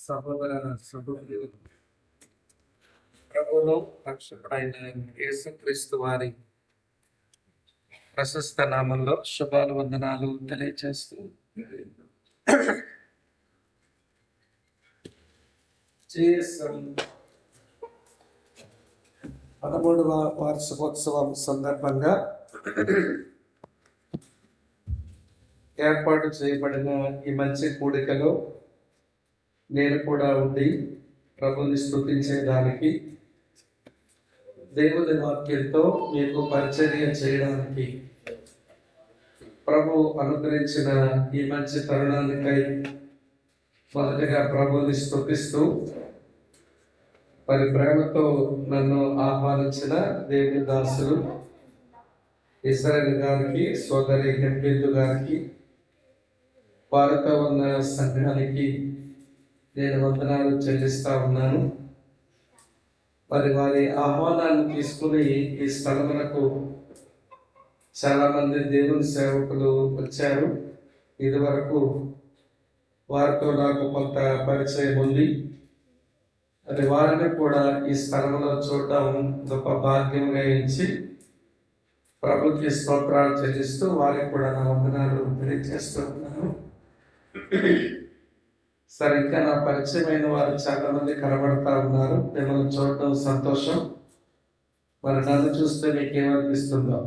సహోదర సహోదరులు, ప్రభువును రక్షకుడైన యేసుక్రీస్తు వారి ప్రశస్త నామంలో శుభాలు వందనాలు తెలియజేస్తూ జిఎస్ఎం 13వ వార్షికోత్సవం సందర్భంగా ఏర్పాటు చేయబడిన ఈ మంచి కూడికలో నేను కూడా ఉండి ప్రభుని స్తుతించేదానికి, దేవుని వాక్యంతో మీకు పరిచర్య చేయడానికి ప్రభు అనుగ్రహించిన ఈ మంచి తరుణానికై మొదటిగా ప్రభుని స్తుతిస్తూ, మరి ప్రేమతో నన్ను ఆహ్వానించిన దేవుని దాసులు ఇస్రాయేల్ గారికి, సోదరి హెబ్బిందు గారికి, వారితో ఉన్న సంఘానికి నేను వందనాలు చెల్లిస్తా ఉన్నాను. మరి వారి ఆహ్వానాన్ని తీసుకుని ఈ స్థలములకు చాలా మంది దేవుని సేవకులు వచ్చారు. ఇదివరకు వారితో నాకు కొంత పరిచయం ఉంది. అది వారిని కూడా ఈ స్థలంలో చూడడం గొప్ప భాగ్యంగా ఎంచి ప్రభుకి స్తోత్రాలు చెల్లిస్తూ వారికి కూడా నా వందనాలు తెలియజేస్తూ ఉన్నాను. సరే, ఇంకా నా పరిచయమైన వారు చాలా మంది కనబడతా ఉన్నారు. మిమ్మల్ని చూడటం సంతోషం. మరి నన్ను చూస్తే మీకేమనిపిస్తుందో?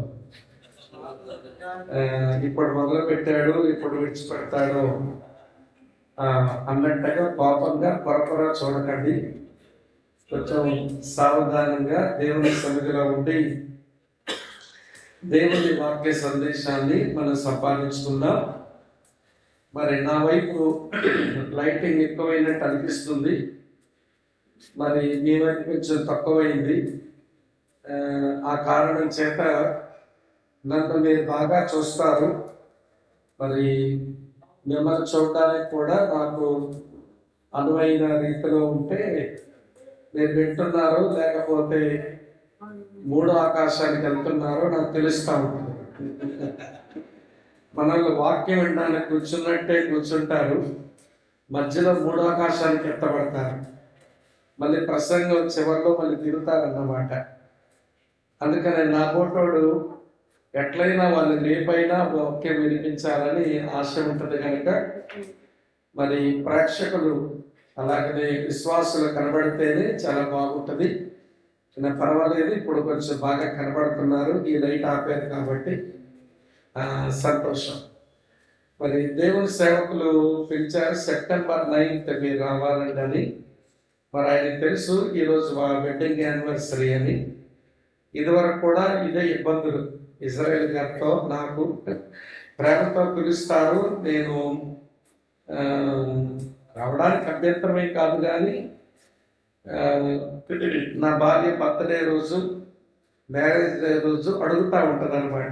ఇప్పుడు మొదలు పెట్టాడు, ఇప్పుడు విడిచిపెడతాడు అన్నట్టుగా కోపంగా పొరపొర చూడకండి. కొంచెం సావధానంగా దేవుని సన్నిధిలో ఉండి దేవుని వాక్య సందేశాన్ని మనం సంపాదించుకుందాం. మరి నా వైపు లైటింగ్ ఎక్కువైనట్టు అనిపిస్తుంది, మరి మీ వైపు కొంచెం తక్కువైంది. ఆ కారణం చేత నన్ను మీరు బాగా చూస్తారు. మరి మిమ్మల్ని చూడడానికి కూడా నాకు అనువైన రీతిలో ఉంటే మీరు వింటున్నారో లేకపోతే మూడో ఆకాశానికి వెళ్తున్నారో నాకు తెలుస్తూ ఉంటుంది. మనల్ని వాక్యం వినడానికి కూర్చున్నట్టే కూర్చుంటారు, మధ్యలో మూడో ఆకాశానికి ఎత్తబడతారు, మళ్ళీ ప్రసంగం చివరిలో మళ్ళీ తిరుగుతారన్నమాట. అందుకని నా పోటోడు ఎట్లయినా వాళ్ళు రేపైనా వాక్యం వినిపించాలని ఆశ ఉంటుంది కనుక మరి ప్రేక్షకులు అలాగనే విశ్వాసులు కనబడితేనే చాలా బాగుంటుంది. పర్వాలేదు, ఇప్పుడు కొంచెం బాగా కనబడుతున్నారు, ఈ లైట్ ఆపారు కాబట్టి సంతోషం. మరి దేవుని సేవకులు పిలిచారు, సెప్టెంబర్ 9th మీరు రావాలండి అని. మరి ఆయనకు తెలుసు ఈరోజు వెడ్డింగ్ యానివర్సరీ అని. ఇదివరకు కూడా ఇదే ఇబ్బందులు. ఇజ్రాయేల్ గారితో నాకు ప్రేమతో పిలుస్తారు, నేను రావడానికి అభ్యంతరమే కాదు, కానీ నా భార్య బర్త్డే రోజు, మ్యారేజ్ డే రోజు అడుగుతూ ఉంటుంది అనమాట.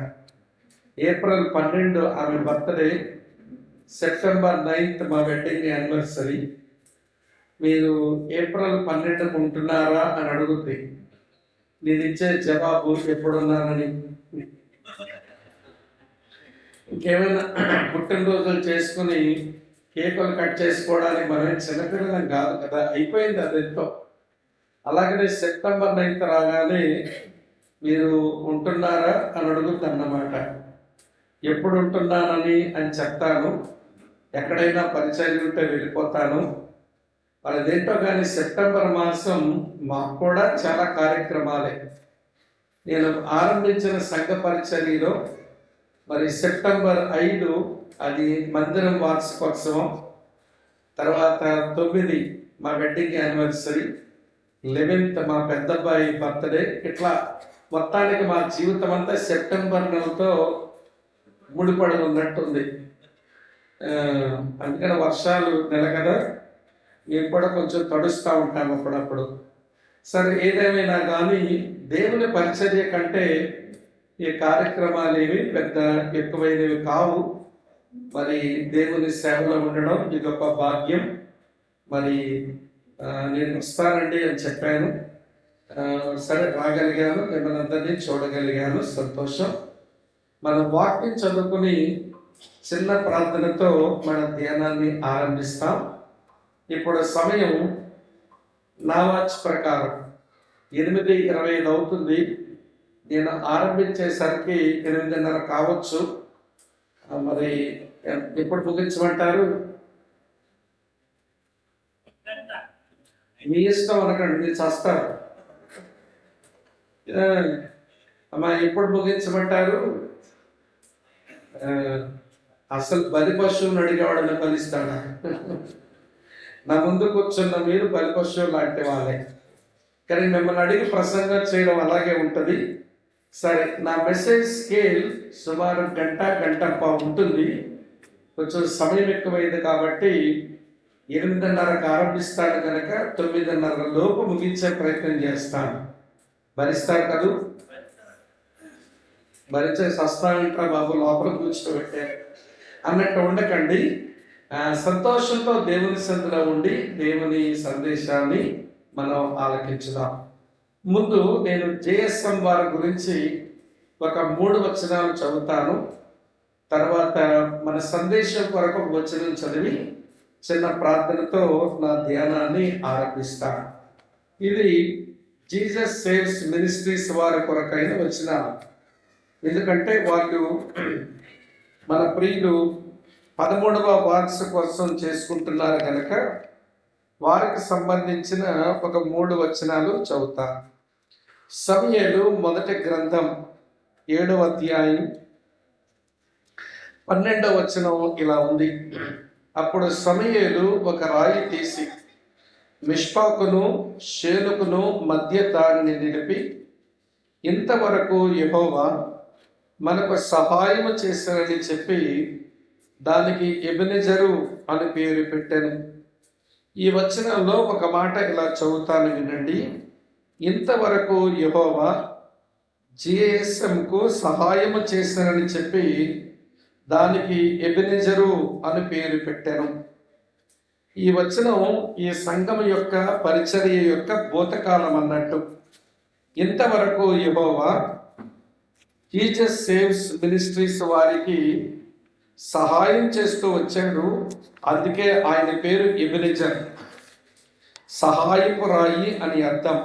ఏప్రిల్ 12 ఆమె బర్త్డే, సెప్టెంబర్ 9th మా వెడ్డింగ్ యానివర్సరీ, మీరు ఏప్రిల్ 12 ఉంటున్నారా అని అడుగుతుంది. నేను ఇచ్చే జవాబు ఎప్పుడున్నానని. ఇంకేమైనా పుట్టినరోజులు చేసుకుని కేకులు కట్ చేసుకోవడానికి మనం చిన్నపిల్లలం కాదు కదా, అయిపోయింది అది ఎంతో. అలాగనే సెప్టెంబర్ 9th రాగానే మీరు ఉంటున్నారా అని అడుగుతుంది అన్నమాట. ఎప్పుడు ఉంటున్నానని అని చెప్తాను, ఎక్కడైనా పరిచయం ఉంటే వెళ్ళిపోతాను. అదేంటో కానీ సెప్టెంబర్ మాసం మాకు కూడా చాలా కార్యక్రమాలే. నేను ఆరంభించిన సంఘ పరిచర్యలో మరి సెప్టెంబర్ 5 అది మందిరం వార్షికోత్సవం, తర్వాత 9 మా వెడ్డింగ్ యానివర్సరీ, 11th మా పెద్దబ్బాయి బర్త్డే. ఇట్లా మొత్తానికి మా జీవితం అంతా సెప్టెంబర్ నెలతో ముడిపడి ఉన్నట్టుంది. అందుకని వర్షాలు నెల కదా, మేము కూడా కొంచెం తడుస్తూ ఉంటాము అప్పుడప్పుడు. సరే, ఏదేమైనా కానీ దేవుని పరిచర్య కంటే ఈ కార్యక్రమాలు ఏవి పెద్ద ఎక్కువైనవి కావు. మరి దేవుని సేవలో ఉండడం ఇది గొప్ప భాగ్యం. మరి నేను వస్తానండి అని చెప్పాను. సరే, రాగలిగాను, మిమ్మల్ని అందరినీ చూడగలిగాను, సంతోషం. మనం వాక్యం చదువుకుని చిన్న ప్రార్థనతో మన ధ్యానాన్ని ఆరంభిస్తాం. ఇప్పుడు సమయం నా వాచ్ ప్రకారం 8:25 అవుతుంది. నేను ఆరంభించేసరికి 8:30 కావచ్చు. మరి ఎప్పుడు ముగించమంటారు? మీ ఇష్టం అనకండి, మీరు చేస్తారు. అమ్మా ఎప్పుడు ముగించమంటారు? అసలు బలి పశువుని అడిగేవాడని ఫలిస్తాడా? నా ముందు కూర్చున్న మీరు బలి పశువు లాంటి వాళ్ళే, కానీ మిమ్మల్ని అడిగి ప్రసంగం చేయడం అలాగే ఉంటుంది. సరే, నా మెసేజ్ స్కేల్ సుమారు గంట ఉంటుంది. కొంచెం సమయం ఎక్కువైంది కాబట్టి 8:30కు ఆరంభిస్తాను కనుక 9:30 లోపు ముగించే ప్రయత్నం చేస్తాను. భరిస్తారు కదూ? భరించే సస్తానంటా బాబు లోపల కూర్చోబెట్టే అన్నట్టు ఉండకండి. సంతోషంతో దేవుని సందులో ఉండి దేవుని సందేశాన్ని మనం ఆలకించుదాం. ముందు నేను జేఎస్ఎం వారి గురించి ఒక 3 వచనాలు చదువుతాను. తర్వాత మన సందేశం కొరకు ఒక వచనం చదివి చిన్న ప్రార్థనతో నా ధ్యానాన్ని ఆరంభిస్తాను. ఇది జీసస్ సేవ్స్ మినిస్ట్రీస్ వారి కొరకైన వచనాలు. ఎందుకంటే వాళ్ళు మన ప్రియులు 13వ వార్షికోత్సవం చేసుకుంటున్నారు కనుక వారికి సంబంధించిన ఒక 3 వచనాలు చదువుతాను. సమూయేలు మొదటి గ్రంథం 7వ అధ్యాయం 12వ వచనం ఇలా ఉంది. అప్పుడు సమూయేలు ఒక రాయి తీసి మిష్పాకును షేలుకును మధ్య దానిని నిలిపి, ఇంతవరకు యెహోవా మనకు సహాయము చేశారని చెప్పి దానికి ఎబెనెజరు అని పేరు పెట్టాను. ఈ వచనంలో ఒక మాట ఇలా చదువుతాను, వినండి. ఇంతవరకు యెహోవా జిఎస్ఎంకు సహాయము చేశారని చెప్పి దానికి ఎబెనెజరు అని పేరు పెట్టాను. ఈ వచనం ఈ సంఘం యొక్క పరిచర్య యొక్క భూతకాలం అన్నట్టు. ఇంతవరకు యెహోవా జీసస్ సేవ్స్ మినిస్ట్రీస్ వారికి సహాయం చేస్తూ వచ్చాడు. అందుకే ఆయన పేరు ఎబెనెజర్, సహాయపు రాయి అని అర్థం.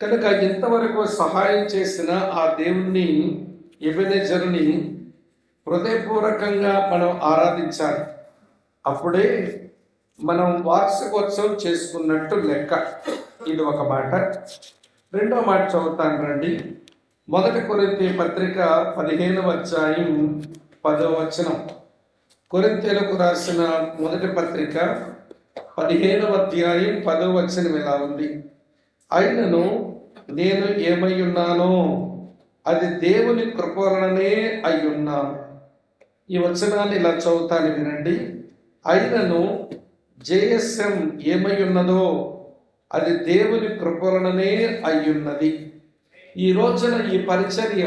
కనుక ఇంతవరకు సహాయం చేసిన ఆ దేవుణ్ణి ఎబెనెజర్ని హృదయపూర్వకంగా మనం ఆరాధించాలి. అప్పుడే మనం వార్షికోత్సవం చేసుకున్నట్టు లెక్క. ఇది ఒక మాట. రెండో మాట చదువుతాను రండి. 1 కొరింథీ పత్రిక 15వ అధ్యాయం 10వ వచనం. కొరింథీయులకు రాసిన మొదటి పత్రిక 15వ అధ్యాయం 10వ వచనం ఇలా ఉంది. అయినను నేను ఏమై ఉన్నానో అది దేవుని కృప వలననే అయ్యున్నాను. ఈ వచనాన్ని ఇలా చదువుతాను, వినండి. అయినను జేఎస్ఎం ఏమై ఉన్నదో అది దేవుని కృప వలననే అయ్యున్నది. ఈ రోజున ఈ పరిచర్య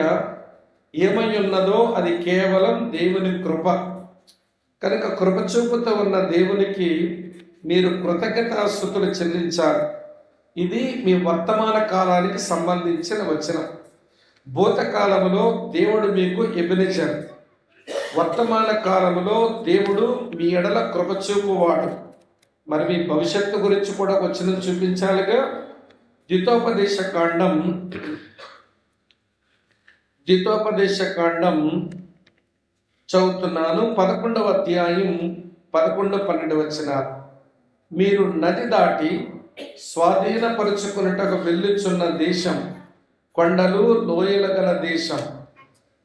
ఏమై ఉన్నదో అది కేవలం దేవుని కృప. కనుక కృప చూపుతూ ఉన్న దేవునికి మీరు కృతజ్ఞతాస్తుతులు చెల్లించాలి. ఇది మీ వర్తమాన కాలానికి సంబంధించిన వచనం. భూతకాలములో దేవుడు మీకు ఎబెనెజర్, వర్తమాన కాలములో దేవుడు మీ ఎడల కృప చూపువాడు. మరి మీ భవిష్యత్తు గురించి కూడా వచనం చూపించాలిగా. ద్వితోపదేశ కాండం చదువుతున్నాను. 11వ అధ్యాయం 11-12 వచనాలు. మీరు నది దాటి స్వాధీనపరుచుకున్నటకు వెళ్ళుచున్న దేశం కొండలు లోయల గల దేశం.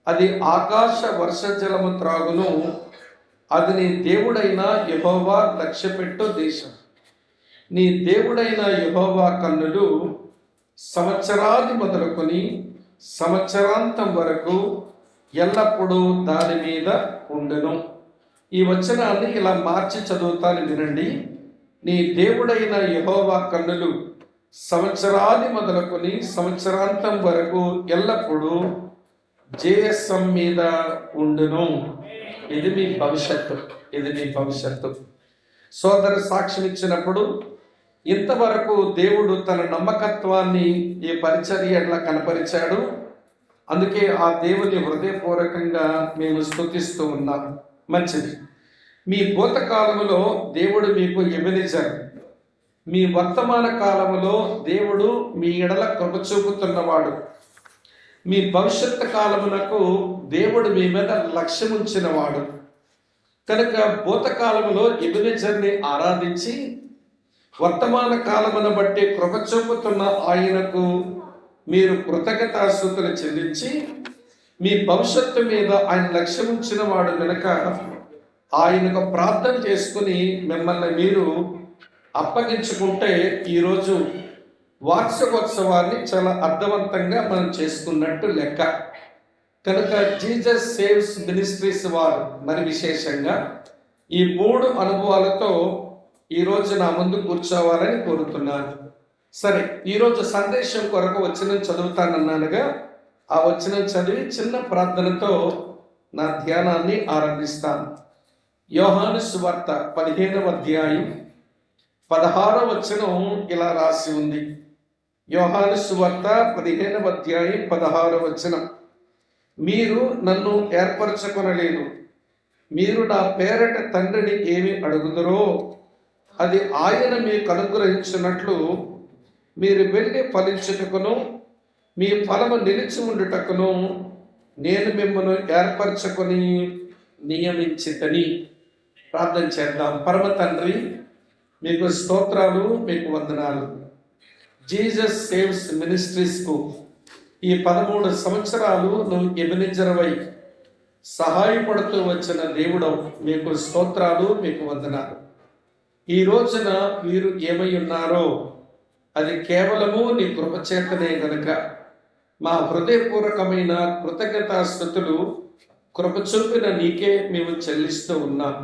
అది ఆకాశ వర్ష జలము త్రాగును. అది నీ దేవుడైన యెహోవా లక్ష్యపెట్టు దేశం. నీ దేవుడైన యెహోవా కన్నులు సంవత్సరాది మొదలుకొని సంవత్సరాంతం వరకు ఎల్లప్పుడూ దాని మీద ఉండును. ఈ వచనాన్ని ఇలా మార్చి చదువుతాను, వినండి. నీ దేవుడైన యెహోవా కన్నులు సంవత్సరాది మొదలుకొని సంవత్సరాంతం వరకు ఎల్లప్పుడూ జేఎస్ఎం మీద ఉండును. ఇది మీ భవిష్యత్తు, ఇది మీ భవిష్యత్తు. సోదర సాక్ష్యం ఇచ్చినప్పుడు ఇంతవరకు దేవుడు తన నమ్మకత్వాన్ని ఈ పరిచర్యలా కనపరిచాడు. అందుకే ఆ దేవుని హృదయపూర్వకంగా మేము స్తుతిస్తూ ఉన్నాం. మంచిది. మీ భూతకాలములో దేవుడు మీకు ఎబెనెజర్, మీ వర్తమాన కాలములో దేవుడు మీ ఎడల కృప చూపుతున్నవాడు, మీ భవిష్యత్తు కాలమునకు దేవుడు మీ మీద లక్ష్యముంచినవాడు. కనుక భూతకాలములో ఎబెనెజర్ని ఆరాధించి వర్తమాన కాలమును బట్టి కృప చూపుతున్న ఆయనకు మీరు కృతజ్ఞతాస్తుతులు చెల్లించి, మీ భవిష్యత్తు మీద ఆయన లక్ష్యం ఉంచిన వాడు కనుక ఆయనకు ప్రార్థన చేసుకుని మిమ్మల్ని మీరు అప్పగించుకుంటే ఈరోజు వార్షికోత్సవాన్ని చాలా అర్థవంతంగా మనం చేసుకున్నట్టు లెక్క. కనుక జీసస్ సేవ్స్ మినిస్ట్రీస్ వారు మరి విశేషంగా ఈ 3 అనుభవాలతో ఈరోజు నా ముందు కూర్చోవాలని కోరుతున్నాను. సరే, ఈరోజు సందేశం కొరకు వచనం చదువుతానన్నానుగా, ఆ వచనం చదివి చిన్న ప్రార్థనతో నా ధ్యానాన్ని ఆరంభిస్తాను. యోహాను సువార్త 15వ అధ్యాయం 16వ వచనం ఇలా రాసి ఉంది. యోహాను సువార్త 15వ అధ్యాయం 16వ వచనం, మీరు నన్ను ఏర్పరచుకొనలేదు, మీరు నా పేరట తండ్రిని ఏమి అడుగుదరో అది ఆయన మీకు అనుగ్రహించినట్లు మీరు వెళ్ళి ఫలించుటకును మీ ఫలము నిలిచి ఉండుటకును నేను మిమ్మల్ని ఏర్పరచుకొని నియమించితని. ప్రార్థన చేద్దాం. పరమ తండ్రి, మీకు స్తోత్రాలు, మీకు వందనాలు. జీసస్ సేవ్స్ మినిస్ట్రీస్కు ఈ 13 సంవత్సరాలు నువ్వు ఎబెనెజర్వై సహాయపడుతూ వచ్చిన దేవుడవు, మీకు స్తోత్రాలు, మీకు వందనాలు. ఈ రోజున మీరు ఏమై ఉన్నారో అది కేవలము నీ కృపచేతనే గనుక మా హృదయపూర్వకమైన కృతజ్ఞతాస్తుతులు కృప చూపిన నీకే మేము చెల్లిస్తూ ఉన్నాం.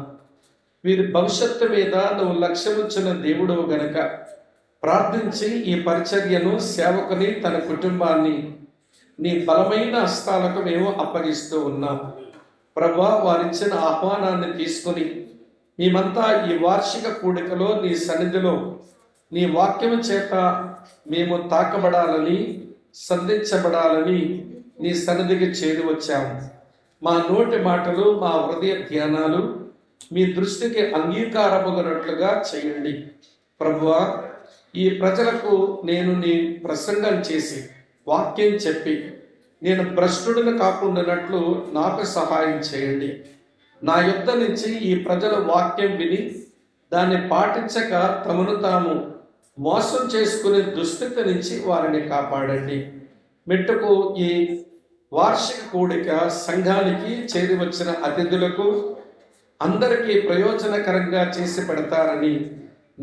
వీరి భవిష్యత్తు మీద నువ్వు లక్ష్యముంచిన దేవుడవు గనక ప్రార్థించి ఈ పరిచర్యను, సేవకుని, తన కుటుంబాన్ని నీ బలమైన హస్తాలకు మేము అప్పగిస్తూ ఉన్నాం. ప్రభువా, వారిచ్చిన ఆహ్వానాన్ని తీసుకుని మేమంతా ఈ వార్షిక కూడికలో నీ సన్నిధిలో నీ వాక్యము చేత మేము తాకబడాలని, సంధించబడాలని నీ సన్నిధికి చేరి వచ్చాము. మా నోటి మాటలు, మా హృదయ ధ్యానాలు మీ దృష్టికి అంగీకారమగినట్లుగా చేయండి. ప్రభువా, ఈ ప్రజలకు నేను నీ ప్రసంగం చేసి వాక్యం చెప్పి నేను భ్రష్టుడిని కాకుండానట్లు నాకు సహాయం చేయండి. నా యుద్ధ నుంచి ఈ ప్రజల వాక్యం విని దాన్ని పాటించక తమను తాము మోసం చేసుకునే దుస్థితి నుంచి వారిని కాపాడండి. మెట్టుకు ఈ వార్షిక కూడిక సంఘానికి చేరి వచ్చిన అతిథులకు అందరికీ ప్రయోజనకరంగా చేసి పెడతారని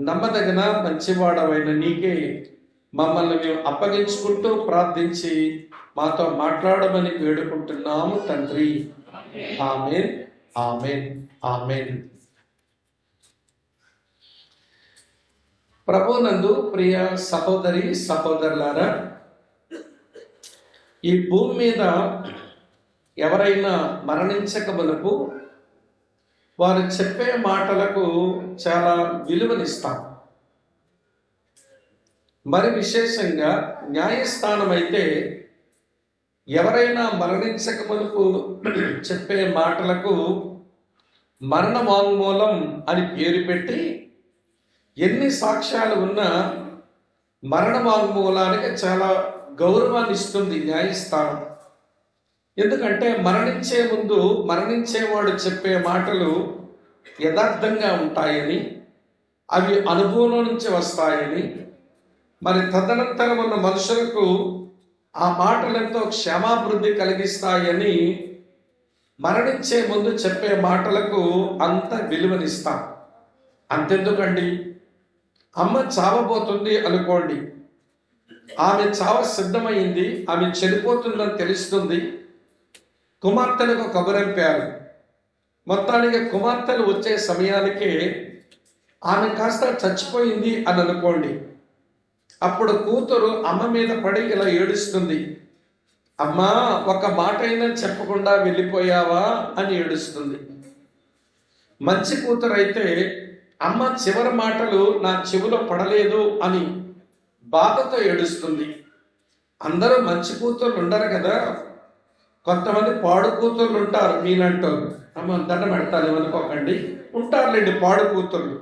నమ్మదగిన మంచివాడవైన నీకే మమ్మల్ని మేము అప్పగించుకుంటూ ప్రార్థించి మాతో మాట్లాడమని వేడుకుంటున్నాము తండ్రి. ఆమేన్, ఆమేన్, ఆమేన్. ప్రభునందు ప్రియ సహోదరి సహోదరులారా, ఈ భూమి మీద ఎవరైనా మరణించక మునుపు వారు చెప్పే మాటలకు చాలా విలువనిస్తాం. మరి విశేషంగా న్యాయస్థానం అయితే ఎవరైనా మరణించక మునుపు చెప్పే మాటలకు మరణ వాంగ్మూలం అని పేరు పెట్టి ఎన్ని సాక్ష్యాలు ఉన్నా మరణ వాంగ్మూలానికి చాలా గౌరవాన్ని ఇస్తుంది న్యాయస్థానం. ఎందుకంటే మరణించే ముందు మరణించేవాడు చెప్పే మాటలు యథార్థంగా ఉంటాయని, అవి అనుభవం నుంచి వస్తాయని, మరి తదనంతరం ఉన్న మనుషులకు ఆ మాటలు ఎంతో క్షమాభివృద్ధి కలిగిస్తాయని మరణించే ముందు చెప్పే మాటలకు అంత విలువనిస్తాం. అంతెందుకండి, అమ్మ చావబోతుంది అనుకోండి, ఆమె చావ సిద్ధమైంది, ఆమె చనిపోతుందని తెలుస్తుంది, కుమార్తెలకు కబురంపారు. మొత్తానికి కుమార్తెలు వచ్చే సమయానికే ఆమె కాస్త చచ్చిపోయింది అని అనుకోండి. అప్పుడు కూతురు అమ్మ మీద పడి ఇలా ఏడుస్తుంది, అమ్మా ఒక మాట అయినా చెప్పకుండా వెళ్ళిపోయావా అని ఏడుస్తుంది. మంచి కూతురు అయితే అమ్మ చివరి మాటలు నా చెవిలో పడలేదు అని బాధతో ఏడుస్తుంది. అందరూ మంచి కూతుర్లు ఉండరు కదా, కొంతమంది పాడు కూతుర్లు ఉంటారు మీనంటూ. అమ్మ దండం పెడతాను అనుకోకండి, ఉంటారులేండి పాడు కూతుర్లు.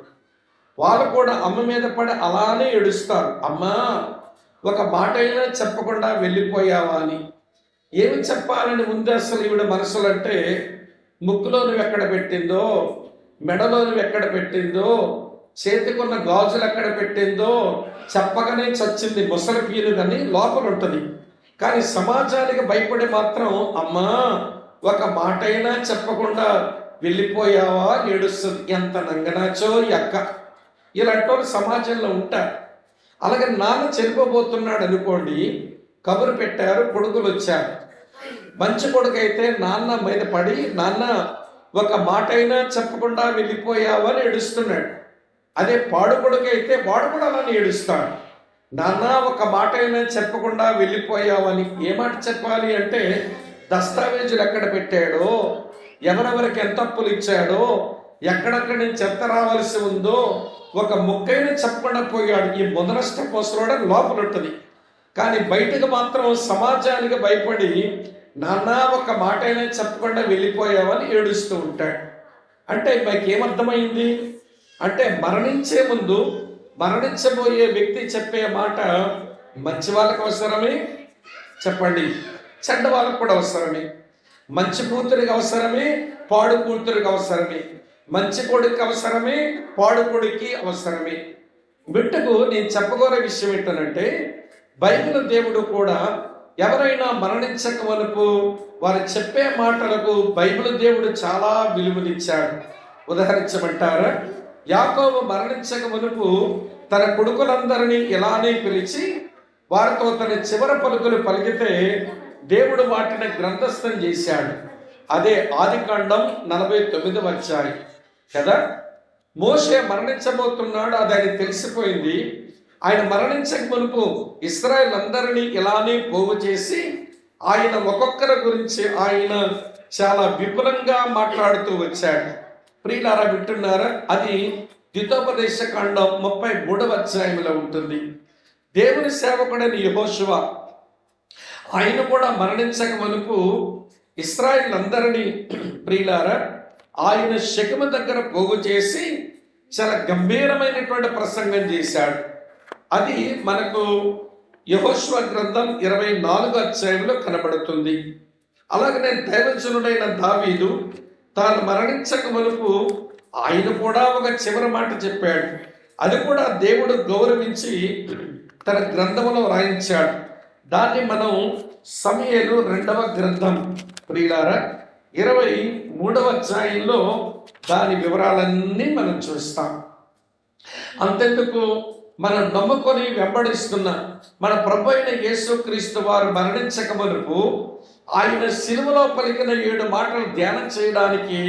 వాళ్ళు కూడా అమ్మ మీద పడి అలానే ఏడుస్తారు. అమ్మా, ఒక మాట అయినా చెప్పకుండా వెళ్ళిపోయావా అని. ఏమి చెప్పాలని ఉంది అసలు ఈవిడ మనసులో అంటే, ముక్కులో నువ్వు ఎక్కడ పెట్టిందో, మెడలో నువ్వు ఎక్కడ పెట్టిందో, చేతికున్న గాజులు ఎక్కడ పెట్టిందో చెప్పగానే చచ్చింది ముసలి పీలు కానీ లోపల ఉంటుంది. కానీ సమాజానికి భయపడి మాత్రం అమ్మా ఒక మాటైనా చెప్పకుండా వెళ్ళిపోయావా ఏడుస్తుంది. ఎంత నంగనాచో అక్క. ఇలాంటి వాళ్ళు సమాజంలో ఉంటారు. అలాగే నాన్న చనిపోబోతున్నాడు అనుకోండి, కబురు పెట్టారు, కొడుకులు వచ్చారు. మంచి కొడుకు అయితే నాన్న మీద పడి, నాన్న ఒక మాట అయినా చెప్పకుండా వెళ్ళిపోయావా అని ఏడుస్తున్నాడు. అదే పాడు కొడుకు అయితే వాడు కూడా అలానే ఏడుస్తాడు. నాన్న ఒక మాట అయినా చెప్పకుండా వెళ్ళిపోయావని. ఏ మాట చెప్పాలి అంటే, దస్తావేజులు ఎక్కడ పెట్టాడో, ఎవరెవరికి ఎంత అప్పులు ఇచ్చాడో, ఎక్కడెక్కడి నుంచి ఎంత రావాల్సి ఉందో ఒక ముక్కైనా చెప్పకుండా పోయాడు. ఈ మొదనష్ట పోసలోడ లోపల ఉంటుంది. కానీ బయటకు మాత్రం సమాజానికి భయపడి నాన్న ఒక మాట అయినా చెప్పకుండా వెళ్ళిపోయావని ఏడుస్తూ ఉంటాడు. అంటే మీకు ఏమర్థమైంది అంటే, మరణించే ముందు మరణించబోయే వ్యక్తి చెప్పే మాట మంచి వాళ్ళకి అవసరమే, చెప్పండి, చెడ్డ వాళ్ళకు కూడా అవసరమే. మంచి కూతురికి అవసరమే, పాడు కూతురికి అవసరమే. మంచి కొడుకు అవసరమే, పాడు కొడుకి అవసరమే. బిడ్డకు నేను చెప్పగోరే విషయం ఏంటంటే, బైబిల్ దేవుడు కూడా ఎవరైనా మరణించక వరకు వారు చెప్పే మాటలకు బైబిల్ దేవుడు చాలా విలువనిచ్చాడు. ఉదాహరించమంటారా? యాకోబు మరణించక వరకు తన కొడుకులందరినీ ఇలానే పిలిచి వారితో తన చివరి పలుకులు పలికితే దేవుడు వాటిని గ్రంథస్థం చేశాడు. అదే ఆదికాండం 49వ అధ్యాయం కదా. మోషే మరణించబోతున్నాడు, అది ఆయన తెలిసిపోయింది. ఆయన మరణించక మునుపు ఇశ్రాయేల్ అందరినీ ఇలానే పోగు చేసి ఆయన ఒక్కొక్కరి గురించి ఆయన చాలా విపులంగా మాట్లాడుతూ వచ్చాడు. ప్రియులారా, వింటున్నారా? అది ద్వితోపదేశ కాండం 33వ అధ్యాయంలో ఉంటుంది. దేవుని సేవకుడైన యెహోషువ ఆయన కూడా మరణించక మునుపు ఇశ్రాయేల్ అందరినీ ప్రియులారా ఆయన షెకెము దగ్గర పోగు చేసి చాలా గంభీరమైనటువంటి ప్రసంగం చేశాడు. అది మనకు యెహోషువ గ్రంథం 24వ అధ్యాయంలో కనబడుతుంది. అలాగనే దైవజనుడైన దావీదు తాను మరణించక మునుపు ఆయన కూడా ఒక చివరి మాట చెప్పాడు. అది కూడా దేవుడు గౌరవించి తన గ్రంథంలో రాయించాడు. దాన్ని మనం సమూయేలు 2వ గ్రంథం ప్రియులారా 23వ అధ్యాయంలో దాని వివరాలన్నీ మనం చూస్తాం. అంతెందుకు, మనం నమ్ముకొని వెంబడిస్తున్న మన ప్రభు అయిన యేసుక్రీస్తు వారు మరణించక మునుపు ఆయన సిలువలో పలికిన 7 మాటలు ధ్యానం చేయడానికి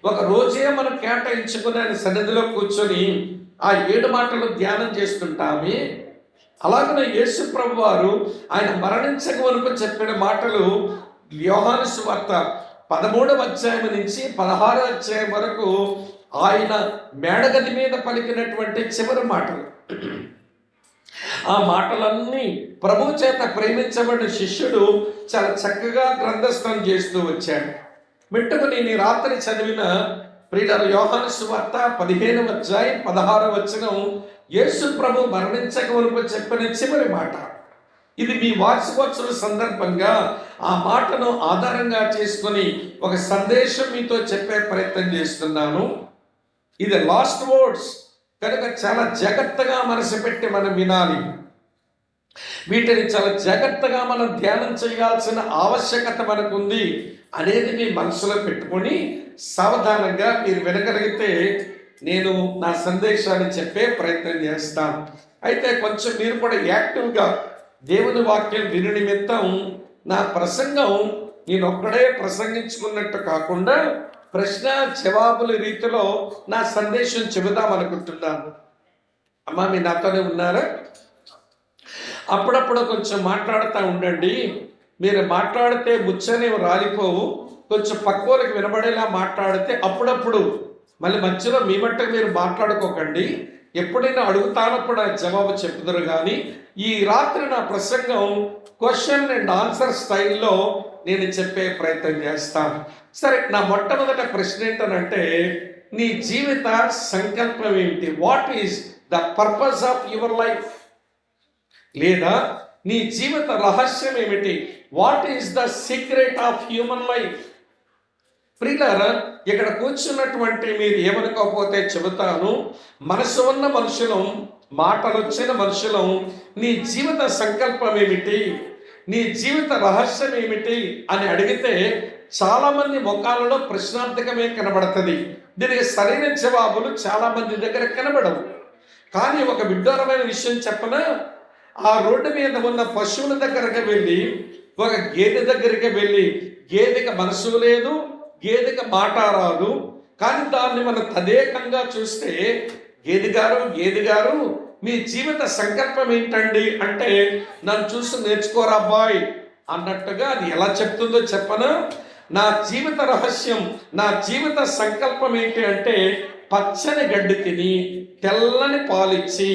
ఒక రోజే మనం కేటాయించుకుని ఆయన సన్నిధిలో కూర్చొని ఆ 7 మాటలు ధ్యానం చేస్తుంటామే. అలాగనే యేసు ప్రభు వారు ఆయన మరణించక మునుపు చెప్పిన మాటలు యోహాను సువార్త 13వ అధ్యాయం నుంచి 16వ అధ్యాయం వరకు ఆయన మేడగది మీద పలికినటువంటి చివరి మాటలు. ఆ మాటలన్నీ ప్రభు చేత ప్రేమించబడిన శిష్యుడు చాలా చక్కగా గ్రంథస్థం చేస్తూ వచ్చాడు. మిట్టుకు నేను రాత్రి చదివిన ప్రియులారా యోహాను సువార్త 15వ అధ్యాయం 16వ వచనం యేసు ప్రభు మరణించక మునుపు చెప్పిన చివరి మాట. ఇది మీ వార్షికోత్సవ సందర్భంగా ఆ మాటను ఆధారంగా చేసుకొని ఒక సందేశం మీతో చెప్పే ప్రయత్నం చేస్తున్నాను. ఇది లాస్ట్ వర్డ్స్ కనుక చాలా జాగ్రత్తగా మనసు పెట్టి మనం వినాలి. వీటిని చాలా జాగ్రత్తగా మనం ధ్యానం చేయాల్సిన ఆవశ్యకత మనకుంది అనేది మీ మనసులో పెట్టుకొని సావధానంగా మీరు వినగలిగితే నేను నా సందేశాన్ని చెప్పే ప్రయత్నం చేస్తాను. అయితే కొంచెం మీరు కూడా యాక్టివ్గా దేవుని వాక్యం విని నిమిత్తం నా ప్రసంగం నేను ఒక్కడే ప్రసంగించుకున్నట్టు కాకుండా ప్రశ్న జవాబుల రీతిలో నా సందేశం చెబుదాం అనుకుంటున్నాను. అమ్మా, మీ నాతోనే ఉన్నారా? అప్పుడప్పుడు కొంచెం మాట్లాడుతూ ఉండండి. మీరు మాట్లాడితే ముచ్చనేవి రాలిపోవు. కొంచెం పక్కోరికి వినబడేలా మాట్లాడితే అప్పుడప్పుడు మళ్ళీ మధ్యలో మీ మట్టుకు మీరు మాట్లాడుకోకండి. ఎప్పుడైనా అడుగుతానప్పుడు జవాబు చెప్పుదురు. కానీ ఈ రాత్రి నా ప్రసంగం క్వశ్చన్ అండ్ ఆన్సర్ స్టైల్లో నేను చెప్పే ప్రయత్నం చేస్తాను. సరే, నా మొట్టమొదటి ప్రశ్న ఏంటనంటే, నీ జీవిత సంకల్పం ఏమిటి? What is the purpose of your life? లేదా నీ జీవిత రహస్యం ఏమిటి? What is the secret of human life? ప్రియులారా, ఇక్కడ కూర్చున్నటువంటి మీరు ఏమనుకోకపోతే చెబుతాను. మనసు ఉన్న మనుషులం, మాటలు వచ్చిన మనుషులం, నీ జీవిత సంకల్పం ఏమిటి, నీ జీవిత రహస్యం ఏమిటి అని అడిగితే చాలామంది ముఖాలలో ప్రశ్నార్థకమే కనబడుతుంది. దీనికి సరైన జవాబులు చాలామంది దగ్గర కనబడవు. కానీ ఒక విడ్డూరమైన విషయం చెప్పనా? ఆ రోడ్డు మీద ఉన్న పశువుల దగ్గరకు వెళ్ళి, ఒక గేదె దగ్గరికి వెళ్ళి, గేదెకి మనసు లేదు, గేదెకి మాట రాదు, కానీ దాన్ని మనం తదేకంగా చూస్తే, గేదె గారు మీ జీవిత సంకల్పం ఏంటండి అంటే, నన్ను చూసి నేర్చుకోరా అబ్బాయి అన్నట్టుగా అది ఎలా చెప్తుందో చెప్పనా? నా జీవిత రహస్యం, నా జీవిత సంకల్పం ఏంటి అంటే, పచ్చని గడ్డి తిని, తెల్లని పాలిచ్చి,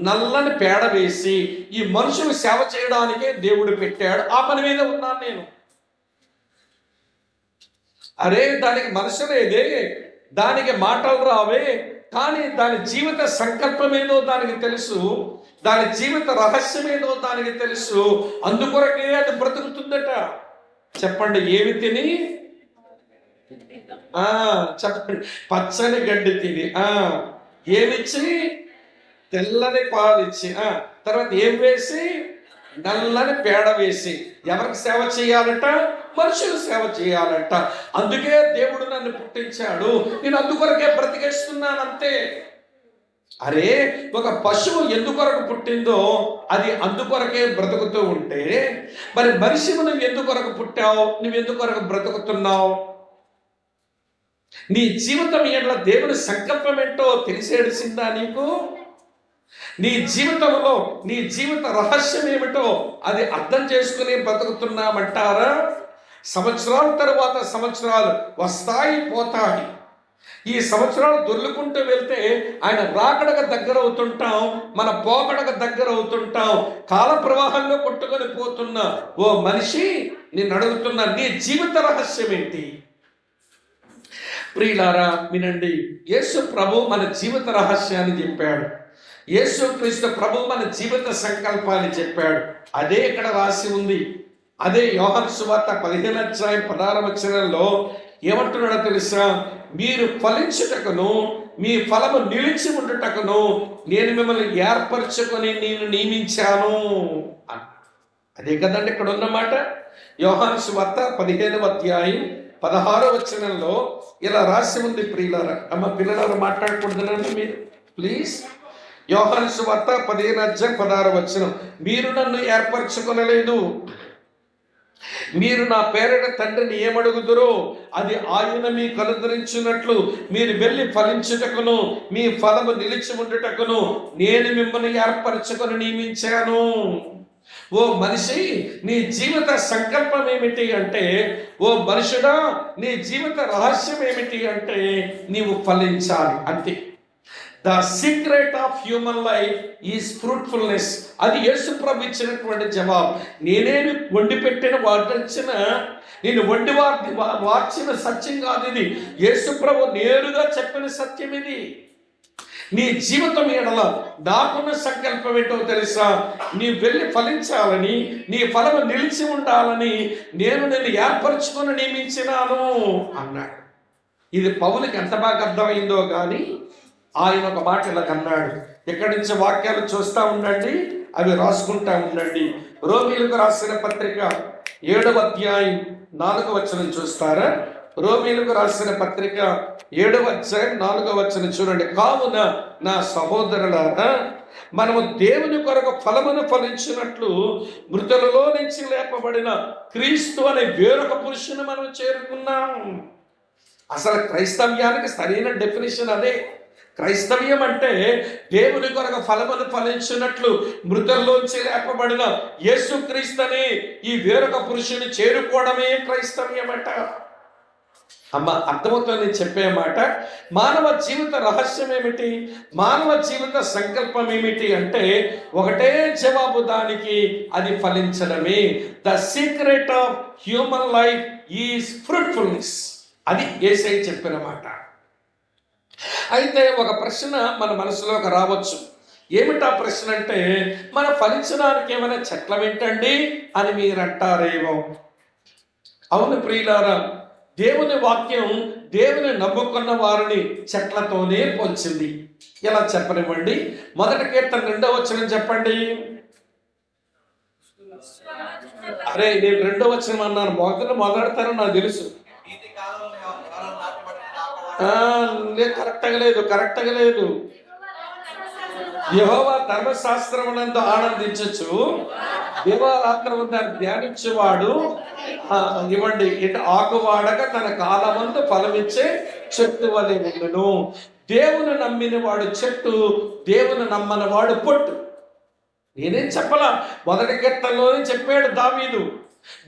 నల్లని పేడ వేసి ఈ మనుషులు సేవ చేయడానికే దేవుడు పెట్టాడు. ఆ పని మీద ఉన్నాను నేను. అరే, దానికి మనసు లేదే, దానికి మాటలు రావే, కానీ దాని జీవిత సంకల్పం ఏదో దానికి తెలుసు, దాని జీవిత రహస్యం ఏదో దానికి తెలుసు. అందుకొరకే అది బ్రతుకుతుందట. చెప్పండి, ఏమి తిని? చెప్పండి, పచ్చని గడ్డి తిని, ఏమిచ్చి? తెల్లని పాలిచ్చి, తర్వాత ఏం వేసి? నల్లని పేడ వేసి. ఎవరికి సేవ చేయాలట? మనుషులు సేవ చేయాలంట. అందుకే దేవుడు నన్ను పుట్టించాడు, నేను అందుకొరకే బ్రతికేస్తున్నానంతే. అరే, ఒక పశువు ఎందుకొరకు పుట్టిందో అది అందుకొరకే బ్రతుకుతూ ఉంటే, మరి మనిషి నువ్వు ఎందుకొరకు పుట్టావు, నువ్వు ఎందుకొరకు బ్రతుకుతున్నావు? నీ జీవితం ఏంటో దేవుని సంకల్పం ఏంటో తెలిసేడిసిందా నీకు? నీ జీవితంలో నీ జీవిత రహస్యం ఏమిటో అది అర్థం చేసుకుని బ్రతుకుతున్నామంటారా? సంవత్సరాల తరువాత సంవత్సరాలు వస్తాయి, పోతాయి. ఈ సంవత్సరాలు దొర్లుకుంటూ వెళ్తే ఆయన రాకడకు దగ్గర అవుతుంటాం, మన పోకడకు దగ్గర అవుతుంటాం. కాల ప్రవాహంలో కొట్టుకొని పోతున్న ఓ మనిషి, నేను అడుగుతున్నా, నీ జీవిత రహస్యం ఏంటి? ప్రియులారా వినండి, యేసు ప్రభు మన జీవిత రహస్యాన్ని చెప్పాడు. యేసు క్రీస్తు ప్రభు మన జీవిత సంకల్పాన్ని చెప్పాడు. అదే ఇక్కడ రాసి ఉంది. అదే యోహాను సువార్త 15:16 ఏమంటున్నాడో తెలుసా? మీరు ఫలించుటకును మీ ఫలము నిలిచి ఉండుటకును నేను మిమ్మల్ని ఏర్పరచుకొని నేను నియమించాను. అదే కదండి ఇక్కడ ఉన్నమాట. యోహాను సువార్త 15:16 ఇలా రాసి ఉంది. ప్రియులారా, పిల్లలారా మాట్లాడకూడదునండి మీరు ప్లీజ్. యోహాను సువార్త 15:16 మీరు నన్ను ఏర్పరచుకొనలేదు, మీరు నా పేరిట తండ్రిని ఏమడుగుదురో అది ఆయన మీకు అనుగ్రహించినట్లు మీరు వెళ్ళి ఫలించుటకును మీ ఫలము నిలిచి ఉండుటకును నేను మిమ్మల్ని ఏర్పరచుకొని నియమించాను. ఓ మనిషి, నీ జీవిత సంకల్పం ఏమిటి అంటే, ఓ మనుషుడా నీ జీవిత రహస్యం ఏమిటి అంటే, నీవు ఫలించాలి అంతే. The secret of human life is fruitfulness. అది యేసు ప్రభు ఇచ్చినటువంటి జవాబు. నేనేమి వండి పెట్టిన వార్చిన, నేను వండి వార్చిన సత్యం కాదు ఇది. యేసు ప్రభు నేరుగా చెప్పిన సత్యం ఇది. నీ జీవితం ఎడల నాకున్న సంకల్పం ఏంటో తెలుసా? నీ వెళ్ళి ఫలించాలని, నీ ఫలము నిలిచి ఉండాలని నేను ఏర్పరచుకొని నియమించినాను అన్నాడు. ఇది పౌలుకి ఎంత బాగా అర్థమైందో కానీ ఆయన ఒక మాట ఇలా అన్నాడు. ఇక్కడి నుంచి వాక్యాలు చూస్తూ ఉండండి, అవి రాసుకుంటా ఉండండి. రోమీలకు రాసిన పత్రిక 7:4 చూస్తారా? రోమీలకు రాసిన పత్రిక 7:4 చూడండి. కావున నా సహోదరులారా, మనము దేవుని కొరకు ఫలమును ఫలించినట్లు మృతులలో నుంచి లేపబడిన క్రీస్తు అనే వేరొక పురుషుని మనం చేరుకున్నాం. అసలు క్రైస్తవ్యానికి సరైన డెఫినేషన్ అదే. క్రైస్తవ్యం అంటే దేవుని కొరకు ఫలమును ఫలించినట్లు మృతుల్లోంచి లేపబడిన యేసుక్రీస్తుని ఈ వేరొక పురుషుని చేరుకోవడమే క్రైస్తవ్యం అంట. అమ్మ అర్థమవుతుంది నేను చెప్పే మాట. మానవ జీవిత రహస్యం ఏమిటి, మానవ జీవిత సంకల్పం ఏమిటి అంటే ఒకటే జవాబు దానికి, అది ఫలించడమే. The secret of human life is fruitfulness. అది యేసయ్య చెప్పిన మాట. అయితే ఒక ప్రశ్న మన మనసులోకి రావచ్చు. ఏమిటా ప్రశ్న అంటే, మన ఫలించడానికి ఏమైనా చెట్లం ఏంటండి అని మీరు అంటారేమో. అవును ప్రియులారా, దేవుని వాక్యం దేవుని నమ్ముకున్న వారిని చెట్లతోనే పోల్చింది. ఎలా చెప్పనివ్వండి, 1 కీర్తన 2వ వచనం చెప్పండి. అరే నేను 2వ వచనం అన్నాను, మొదలెడతారని నాకు తెలుసు. కరెక్ట్గా లేదు. యెహోవా ధర్మశాస్త్రమునందు ఆనందించచ్చు, దేవారాత్రము దాన్ని ధ్యానించేవాడు ఇవ్వండి ఆకువాడక తన కాలమందు ఫలమిచ్చే చెట్టు వలె ఉండును. దేవుని నమ్మిన వాడు చెట్టు, దేవుని నమ్మని వాడు పొట్టు. నేనేం చెప్పలా, 1 కీర్తనలోనే చెప్పాడు దావీదు.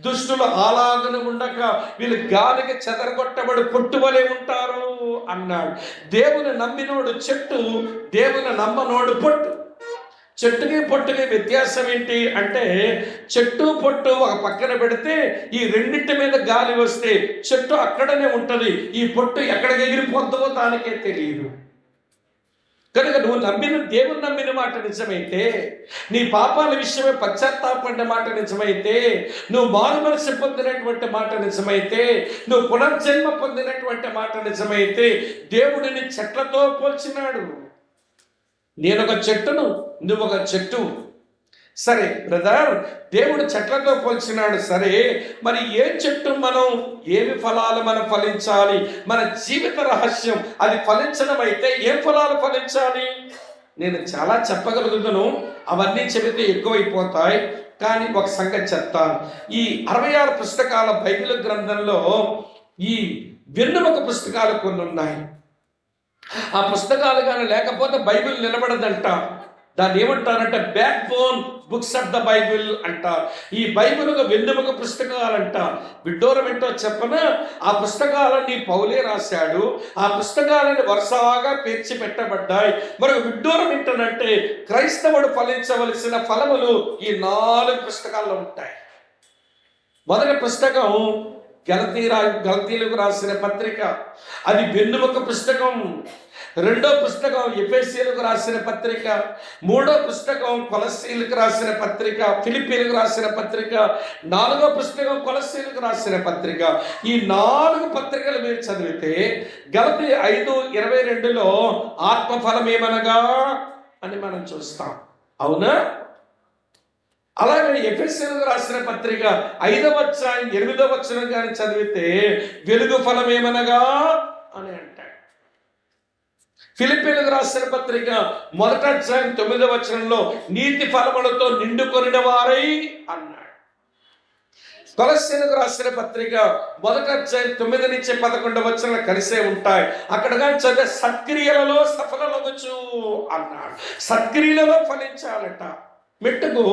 దుష్టులు అలాగను ఉండక వీళ్ళు గాలికి చెదరగొట్టబడి పొట్టు వలె ఉంటారు అన్నాడు. దేవుని నమ్మినోడు చెట్టు, దేవుని నమ్మనోడు పొట్టు. చెట్టుకి పొట్టుకి వ్యత్యాసం ఏంటి అంటే, చెట్టు పొట్టు ఒక పక్కన పెడితే ఈ రెండింటి మీద గాలి వస్తే చెట్టు అక్కడనే ఉంటుంది, ఈ పొట్టు ఎక్కడికి ఎగిరిపోతుందో దానికే తెలియదు. కనుక నువ్వు దేవుని నమ్మిన మాట నిజమైతే, నీ పాపాల విషయమే పశ్చాత్తాపడిన మాట నిజమైతే, నువ్వు మారు మనసు పొందినటువంటి మాట నిజమైతే, నువ్వు పునర్జన్మ పొందినటువంటి మాట నిజమైతే, దేవుడిని చెట్లతో పోల్చినాడు. నేనొక చెట్టును, నువ్వొక చెట్టు. సరే బ్రదర్, దేవుడు చెట్లతో పోల్చినాడు. సరే, మరి ఏ చెట్టు మనం, ఏమి ఫలాలు మనం ఫలించాలి? మన జీవిత రహస్యం అది ఫలించడం అయితే ఏ ఫలాలు ఫలించాలి? నేను చాలా చెప్పగలుగుతాను, అవన్నీ చెబితే ఎక్కువైపోతాయి. కానీ ఒక సంగతి చెప్తాను. ఈ 66 పుస్తకాల బైబిల్ గ్రంథంలో ఈ వెన్నెముక పుస్తకాలు కొన్ని ఉన్నాయి. ఆ పుస్తకాలు కానీ లేకపోతే బైబిల్ నిలబడదంట. దాన్ని ఏమంటారంటే back bone books of the Bible అంటారు. ఈ బైబిల్ ఒక వెన్నెముక పుస్తకాలంట. విడ్డూరం ఏంటో చెప్పన, ఆ పుస్తకాలన్నీ పౌలే రాశాడు. ఆ పుస్తకాలని వరుసగా పేర్చి పెట్టబడ్డాయి. మరి విడ్డూరం ఏంటంటే, క్రైస్తవుడు ఫలించవలసిన ఫలములు ఈ 4 పుస్తకాల్లో ఉంటాయి. మొదటి పుస్తకం గలతీలకు రాసిన పత్రిక, అది వెన్నెముక పుస్తకం. 2వ పుస్తకం ఎఫెసీయులకు రాసిన పత్రిక. 3వ పుస్తకం కొలస్సీయులకు రాసిన పత్రిక, ఫిలిప్పీలకు రాసిన పత్రిక. 4వ పుస్తకం కొలస్సీయులకు రాసిన పత్రిక. ఈ 4 పత్రికలు మీరు చదివితే గలతీ 5:22లో ఆత్మఫలం ఏమనగా అని మనం చూస్తాం. అవునా? అలాగే ఎఫెసీయులకు రాసిన పత్రిక 5వ అధ్యాయం 8వ వచనం కానీ చదివితే వెలుగు ఫలం ఏమనగా అని అంటాడు. ఫిలిప్పీలకు రాసిన పత్రిక 1వ అధ్యాయం 9వ వచనంలో నీతి ఫలములతో నిండుకొనిన వారై అన్నాడు. కొలస్సీయులకు రాసిన పత్రిక 1వ అధ్యాయం 9 నుంచి 11వ వచనాలు కలిసే ఉంటాయి. అక్కడ కానీ చదివే సత్క్రియలలో సఫలమగుచు అన్నాడు. సత్క్రియలలో ఫలించాలట. మెట్టుకు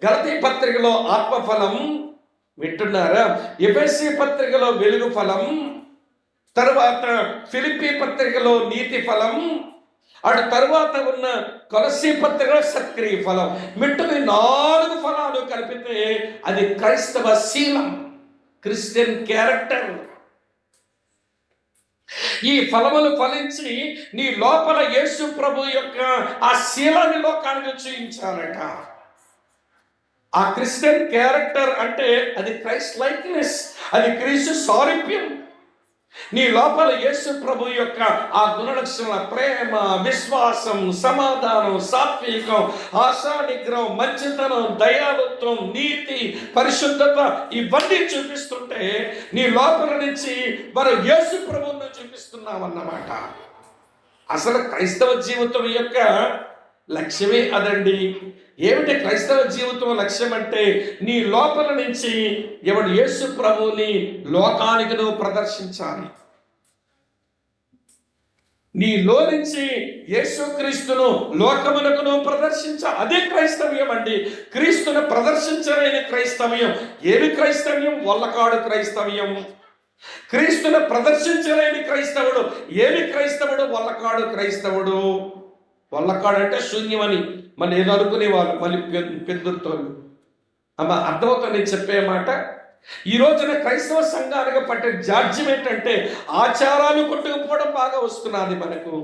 గలతీ పత్రికలో ఆత్మఫలం వింటున్నారా? ఎఫెసీ పత్రికలో వెలుగు ఫలం, తర్వాత ఫిలిప్పీ పత్రికలో నీతి ఫలం, అటు తరువాత ఉన్న కొలస్సీ పత్రికలో సత్క్రియ ఫలం. మెట్టుకు 4 ఫలాలు కలిపితే అది క్రైస్తవ శీలం, క్రిస్టియన్ క్యారెక్టర్. ఈ ఫలములు ఫలించి నీ లోపల యేసు ప్రభు యొక్క ఆ శీలాన్ని లోకానికి చూపించాలట. ఆ క్రిస్టియన్ క్యారెక్టర్ అంటే అది క్రైస్ట్ లైక్నెస్, అది క్రీస్తు సారూప్యం. నీ లోపల యేసు ప్రభు యొక్క ఆ గుణలక్షణాల ప్రేమ, విశ్వాసం, సమాధానం, సాత్వికం, ఆశా నిగ్రహం, మంచితనం, దయాలుత్వం, నీతి, పరిశుద్ధత ఇవన్నీ చూపిస్తుంటే నీ లోపల నుంచి మనం యేసు ప్రభువును చూపిస్తున్నామన్నమాట. అసలు క్రైస్తవ జీవితం యొక్క లక్ష్యమే అదండి. ఏమిటి క్రైస్తవ జీవితం లక్ష్యం అంటే, నీ లోపల నుంచి ఎవడు యేసు ప్రభువుని లోకానికి నువ్వు ప్రదర్శించాలి. నీలో నుంచి యేసుక్రీస్తును లోకమునకు నువ్వు ప్రదర్శించాలి. అదే క్రైస్తవ్యం అండి. క్రీస్తును ప్రదర్శించలేని క్రైస్తవ్యం ఏమి క్రైస్తవ్యం? వల్లకాడు క్రైస్తవ్యం. క్రీస్తును ప్రదర్శించలేని క్రైస్తవుడు. ఏమి క్రైస్తవుడు? వల్లకాడు క్రైస్తవుడు. వల్లకాడు అంటే శూన్యమని మన ఏదో అనుకునేవాళ్ళు, మళ్ళీ పెద్దుతోళ్ళు. అమ్మ అర్థమవుతుంది నేను చెప్పే మాట. ఈ రోజున క్రైస్తవ సంఘానికి పట్టే జాడ్యం ఏంటంటే ఆచారాలు కొట్టుకుపోవడం బాగా వస్తున్నది మనకు,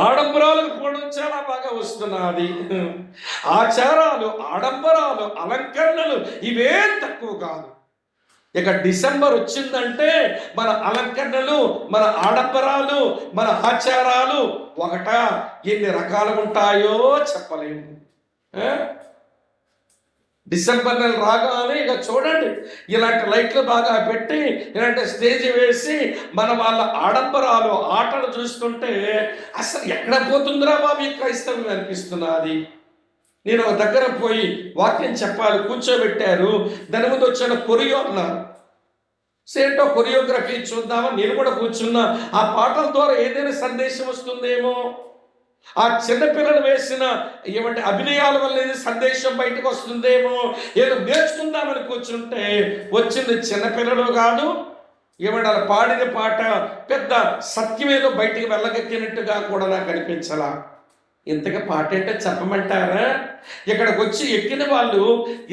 ఆడంబరాలకు పోవడం చాలా బాగా వస్తున్నది. ఆచారాలు, ఆడంబరాలు, అలంకరణలు ఇవేం తక్కువ కాదు. ఇక డిసెంబర్ వచ్చిందంటే మన అలంకరణలు, మన ఆడంబరాలు, మన ఆచారాలు ఒకటా ఎన్ని రకాలు ఉంటాయో చెప్పలేము. డిసెంబర్ నెల రాగానే ఇక చూడండి, ఇలాంటి లైట్లు బాగా పెట్టి ఇలాంటి స్టేజ్ వేసి మన వాళ్ళ ఆడంబరాలు, ఆటలు చూస్తుంటే అసలు ఎక్కడ పోతుందిరా బాబు ఈ క్రైస్తవం అనిపిస్తున్నది. నేను ఒక దగ్గర పోయి వాక్యం చెప్పాలి, కూర్చోబెట్టారు. దాని ముందు వచ్చిన కొరియో అన్నారు. సేంటో కొరియోగ్రఫీ చూద్దామని నేను కూడా కూర్చున్నా. ఆ పాటల ద్వారా ఏదైనా సందేశం వస్తుందేమో, ఆ చిన్నపిల్లలు వేసిన ఏమంటే అభినయాల వల్ల ఏదో సందేశం బయటకు వస్తుందేమో, ఏదో నేర్చుకుందామని కూర్చుంటే వచ్చింది చిన్నపిల్లలు కాదు, ఏమంటే అలా పాడిన పాట పెద్ద సత్యమేదో బయటికి వెళ్ళగక్కినట్టుగా కూడా నాకు అనిపించలా. ఇంతగా పాట ఏంటో చెప్పమంటారా? ఇక్కడికి వచ్చి ఎక్కిన వాళ్ళు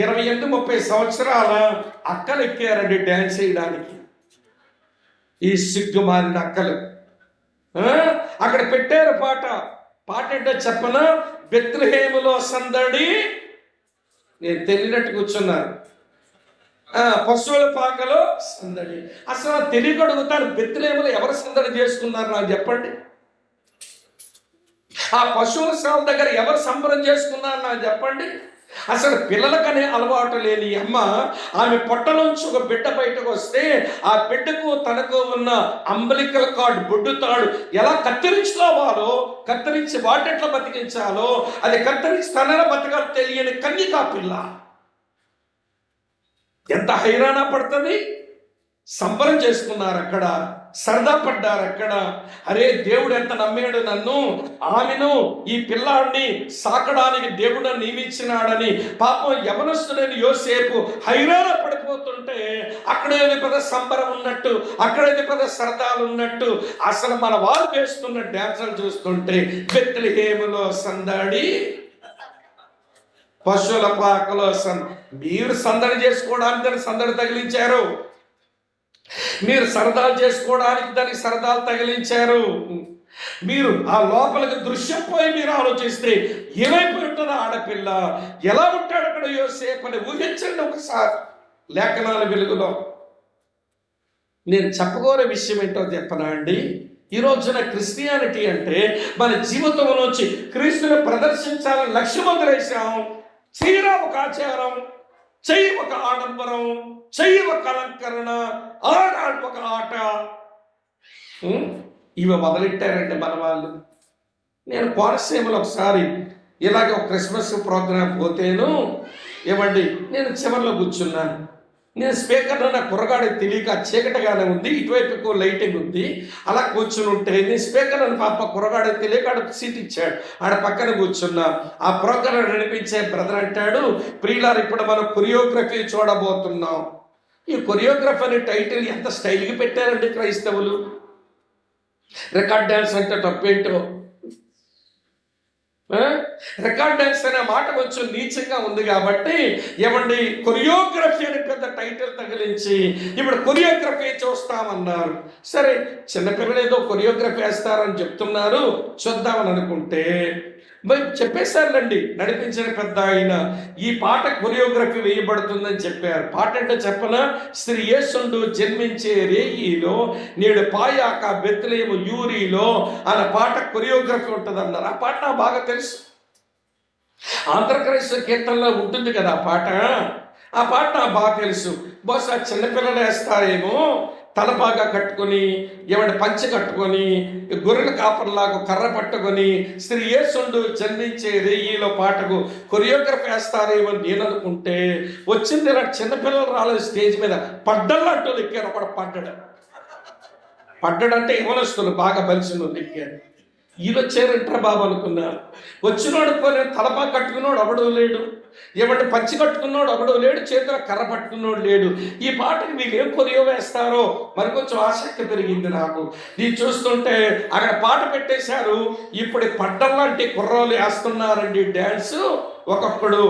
28-30 సంవత్సరాల అక్కలు ఎక్కారండి డ్యాన్స్ చేయడానికి. ఈ సిగ్గుమాలిన అక్కలు అక్కడ పెట్టారు పాట. పాట ఏంటో చెప్పనా? బెత్లెహేములో సందడి. నేను తెలియనట్టు కూర్చున్నాను. పశువుల పాకలో సందడి. అసలు తెలియగడుగుతాను, బెత్లెహేములో ఎవరు సందడి చేసుకున్నారు నాకు చెప్పండి. ఆ పశువుల శాల దగ్గర ఎవరు సంబరం చేసుకున్నారు నాకు చెప్పండి. అసలు పిల్లలకనే అలవాటు లేని అమ్మ, ఆమె పొట్టలోంచి ఒక బిడ్డ బయటకు వస్తే ఆ బిడ్డకు తనకు ఉన్న అంబలికల్ కార్డ్, బొడ్డు తాడు ఎలా కత్తిరించుకోవాలో, కత్తిరించి వాటెట్లా బతికించాలో, అది కత్తిరించి తనల బతకాలు తెలియని కన్యకా పిల్ల ఎంత హైరాణ పడుతుంది. సంబరం చేసుకున్నారు అక్కడ, సరదా పడ్డారు అక్కడ. అరే దేవుడు ఎంత నమ్మాడు నన్ను, ఆమెను, ఈ పిల్లాడిని సాకడానికి దేవుడు నియమించినాడని పాపం యవనస్తుడైన యోసేపు హైరాణ పడిపోతుంటే అక్కడేది పెద్ద సంబరం ఉన్నట్టు, అక్కడేది పెద్ద సరదాలు ఉన్నట్టు అసలు మన వారు వేస్తున్న డ్యాన్సులు చూస్తుంటే బెత్లెహేములో సందడి, పశువుల పాకలో మీరు సందడి చేసుకోవడానికి సందడి తగిలించారు, మీరు సరదాలు చేసుకోవడానికి దానికి సరదాలు తగిలించారు. మీరు ఆ లోపలికి దృశ్యం పోయి మీరు ఆలోచిస్తే ఏమైపోయి ఉంటుందో ఆడపిల్ల, ఎలా ఉంటాడు అక్కడ యోసేపు అని ఊహించండి ఒకసారి లేఖనాల వెలుగులో. నేను చెప్పుకోని విషయం ఏంటో చెప్పనా అండి? ఈ రోజున క్రిస్టియానిటీ అంటే మన జీవితంలోంచి క్రీస్తుని ప్రదర్శించాలని లక్ష్యం వదిలేసాం. చేయరా ఒక ఆచారం, చెయ్యి ఒక ఆడంబరం, చెయ్యి ఒక అలంకరణ, ఆడాడు ఒక ఆట, ఇవి మొదలెట్టారండి మన వాళ్ళు. నేను కోనసీమలో ఒకసారి ఇలాగే ఒక క్రిస్మస్ ప్రోగ్రాం పోతేను ఏమండి నేను చివరిలో కూర్చున్నాను. నేను స్పీకర్లో నా కుర్రగాడికి తెలియక చీకటిగానే ఉంది, ఇటువైపు లైటింగ్ ఉంది, అలా కూర్చుని ఉంటే నేను స్పీకర్ అని పాప కుర్రగాడికి తెలియక ఆడ సీట్ ఇచ్చాడు, ఆడ పక్కన కూర్చున్నా. ఆ ప్రోగ్రాం నడిపించే బ్రదర్ అంటాడు, ప్రియులారు ఇప్పుడు మనం కొరియోగ్రఫీ చూడబోతున్నాం. ఈ కొరియోగ్రఫీ అనే టైటిల్ ఎంత స్టైల్గా పెట్టారండి క్రైస్తవులు. రికార్డ్ డ్యాన్స్ అంటే తప్పేంటో, రికార్డ్ డ్యాన్స్ అనే మాట కొంచెం నీచంగా ఉంది కాబట్టి ఏమండి కొరియోగ్రఫీ అని పెద్ద టైటిల్ తగిలించి ఇప్పుడు కొరియోగ్రఫీ చూస్తామన్నారు. సరే చిన్నపిల్లలు ఏదో కొరియోగ్రఫీ వేస్తారని చెప్తున్నారు, చూద్దామని అనుకుంటే మరి చెప్పేశారులండి నడిపించిన పెద్ద ఆయన, ఈ పాట కొరియోగ్రఫీ వేయబడుతుందని చెప్పారు. పాట అంటే చెప్పనా? శ్రీ యేసుండు జన్మించే రేయిలో నేడు పాయాక బెత్లెహేము యూరిలో అనే పాట కొరియోగ్రఫీ ఉంటుంది అన్నారు. ఆ పాట నాకు బాగా తెలుసు, ఆంధ్రక్రైస్తవ కీర్తనలో ఉంటుంది కదా ఆ పాట నాకు బాగా తెలుసు. బహుశా చిన్నపిల్లలు వేస్తారేమో, తలపాగా కట్టుకొని ఏమంటే పంచె కట్టుకొని గొర్రెల కాపర్లాగా కర్ర పట్టుకొని శ్రీ యేసుండు జన్మించే రేయిలో పాటకు కొరియోగ్రఫీ వేస్తారేమో నేను అనుకుంటే వచ్చింది ఇలాంటి చిన్నపిల్లలు రాలేదు. స్టేజ్ మీద పడ్డల్లాంటూ ఎక్కారు. ఒకడు పడ్డాడంటే యవనస్తులు బాగా బలిసిన ఎక్కారు. ఈయన వచ్చారంటారా బాబు అనుకున్నా. వచ్చినోడు పోలే, తలపా కట్టుకున్నాడు ఒకడు లేడు, ఏమంటే పంచి కట్టుకున్నాడు ఒకడు లేడు, చేతిలో కర్ర పట్టుకున్నాడు లేడు. ఈ పాటకి వీళ్ళు ఏం కొరియో వేస్తారో మరి కొంచెం ఆసక్తి పెరిగింది నాకు. ఇది చూస్తుంటే అక్కడ పాట పెట్టేశారు. ఇప్పుడు పడ్డం లాంటి కుర్రోలు వేస్తున్నారండి డ్యాన్స్. ఒక్కొక్కడు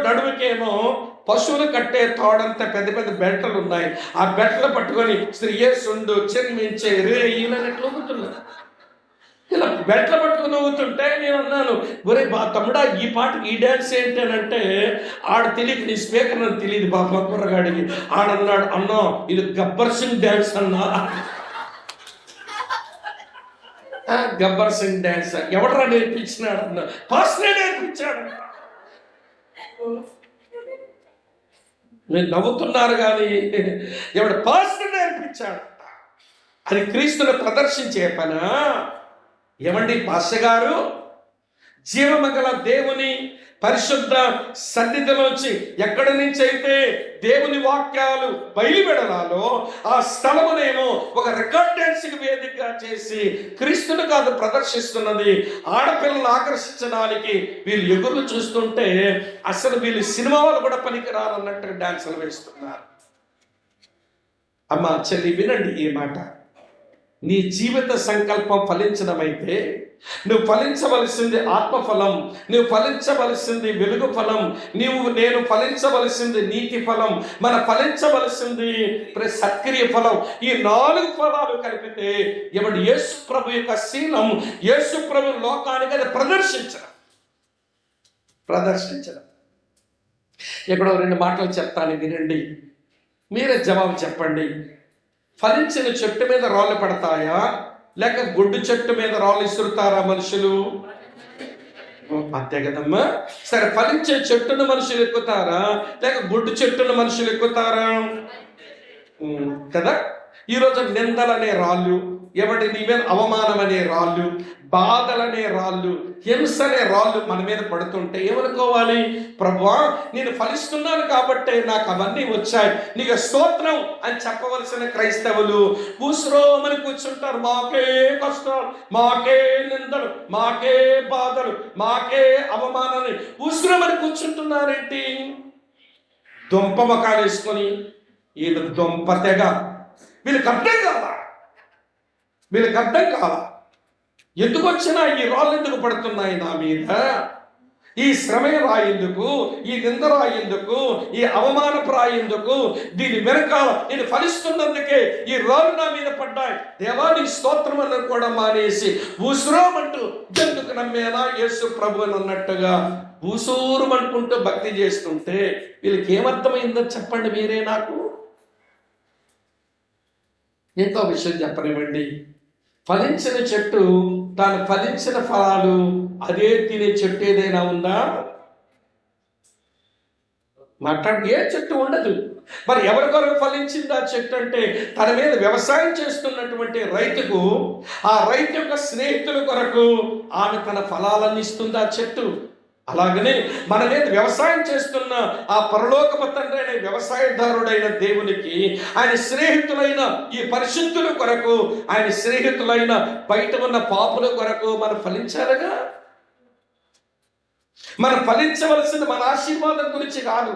నడుముకేమో పశువులు కట్టే తోడంత పెద్ద పెద్ద బెల్టలు ఉన్నాయి. ఆ బెల్టలు పట్టుకొని శ్రీయేసుండు చెన్మించే రే ఈయనట్లు ఊగుతున్నారు. ఇలా బెల్ట్లు పట్టుకుని ఊగుతుంటే నేను అన్నాను, ఒరే బా తమ్ముడా ఈ పాటకి ఈ డ్యాన్స్ ఏంటి అని అంటే, ఆడ తెలియదు, నీ స్పీకర్ అని తెలియదు బాబా కుర్రగాడికి. ఆడన్నాడు, అన్నా ఇది గబ్బర్ సింగ్ డ్యాన్స్ అన్నా. గబ్బర్ సింగ్ డ్యాన్స్ ఎవడరా నేర్పించినాడు అన్నా. పాస్నే నేర్పించాడు. మీరు నవ్వుతున్నారు కానీ ఎవడు పాస్నే నేర్పించాడు. అది క్రీస్తును ప్రదర్శించే పనా? ఏమండి పాస్టర్ గారు, జీవమగల దేవుని పరిశుద్ధ సన్నిధిలోంచి ఎక్కడి నుంచి అయితే దేవుని వాక్యాలు బయలుపెడాలో ఆ స్థలమునేమో ఒక రికార్డ్ డాన్స్కి వేదికగా చేసి క్రీస్తును కాదు ప్రదర్శిస్తున్నది. ఆడపిల్లలు ఆకర్షించడానికి వీళ్ళు ఎగురు చూస్తుంటే అసలు వీళ్ళు సినిమా వాళ్ళు కూడా పనికిరాలన్నట్టుగా డాన్సులు వేస్తున్నారు. అమ్మ చెల్లి వినండి ఈ మాట. నీ జీవిత సంకల్పం ఫలించడమైతే నువ్వు ఫలించవలసింది ఆత్మఫలం, నువ్వు ఫలించవలసింది వెలుగు ఫలం, నేను ఫలించవలసింది నీతి ఫలం, మన ఫలించవలసింది సత్క్రియ ఫలం. ఈ 4 ఫలాలు కలిపితే ఎవడు యేసు ప్రభు యొక్క శీలం, యేసు ప్రభు లోకానికి అది ప్రదర్శించడం. ఎక్కడో 2 మాటలు చెప్తాను, వినండి, మీరే జవాబు చెప్పండి. ఫలించిన చెట్టు మీద రాళ్ళు పడతాయా, లేక గుడ్డు చెట్టు మీద రాళ్ళు ఇసురుతారా మనుషులు? అంతే కదమ్మా. సరే, ఫలించే చెట్టును మనుషులు ఎక్కుతారా, లేక గుడ్డు చెట్టును మనుషులు ఎక్కుతారా? కదా. ఈరోజు నిందలనే రాళ్ళు, ఎవడి నీ మీద అవమానం అనే రాళ్ళు, బాధలనే రాళ్ళు, హింసనే రాళ్ళు మన మీద పడుతుంటే ఏమనుకోవాలి? ప్రభువా, నేను ఫలిస్తున్నాను కాబట్టే నాకు అవన్నీ వచ్చాయి, నీకు స్తోత్రం అని చెప్పవలసిన క్రైస్తవులు ఊసురోమని కూర్చుంటారు. మాకే కష్టాలు, మాకే నిందలు, మాకే బాధలు, మాకే అవమానాన్ని ఊసురోమని కూర్చుంటున్నారేంటి? దొంప మకాలు వేసుకొని వీళ్ళు దొంప తెగ, వీళ్ళకి అర్థం కాదా ఎందుకు వచ్చినా ఈ రాళ్ళు ఎందుకు పడుతున్నాయి నా మీద, ఈ శ్రమ రాయేందుకు, ఈ నింద రాయేందుకు, ఈ అవమానపు రాయేందుకు, దీని వెనకాల నేను ఫలిస్తున్నందుకే ఈ రాళ్ళు నా మీద పడ్డాయి, దేవాని స్తోత్రం అన్నది కూడా మానేసి ఊసురోమంటూ ఎందుకు నమ్మేనా యేసు ప్రభు అని అన్నట్టుగా ఊసూరుమంటుంటూ భక్తి చేస్తుంటే వీళ్ళకి ఏమర్థమైందో చెప్పండి మీరే నాకు. ఇంకో విషయం చెప్పనివ్వండి. ఫలించిన చెట్టు తాను ఫలించిన ఫలాలు అదే తినే చెట్టు ఏదైనా ఉందా? ఏ చెట్టు ఉండదు. మరి ఎవరి కొరకు ఫలించింది ఆ చెట్టు అంటే, తన మీద వ్యవసాయం చేస్తున్నటువంటి రైతుకు, ఆ రైతు యొక్క స్నేహితుల కొరకు ఆమె తన ఫలాలను ఇస్తుంది ఆ చెట్టు. అలాగనే మన మీద వ్యవసాయం చేస్తున్న ఆ పరలోకపు తండ్రి అనే వ్యవసాయదారుడైన దేవునికి, ఆయన స్నేహితులైన ఈ పరిశుద్ధుల కొరకు, ఆయన స్నేహితులైన బయట ఉన్న పాపుల కొరకు మనం ఫలించాలిగా. మనం ఫలించవలసింది మన ఆశీర్వాదం గురించి కాదు,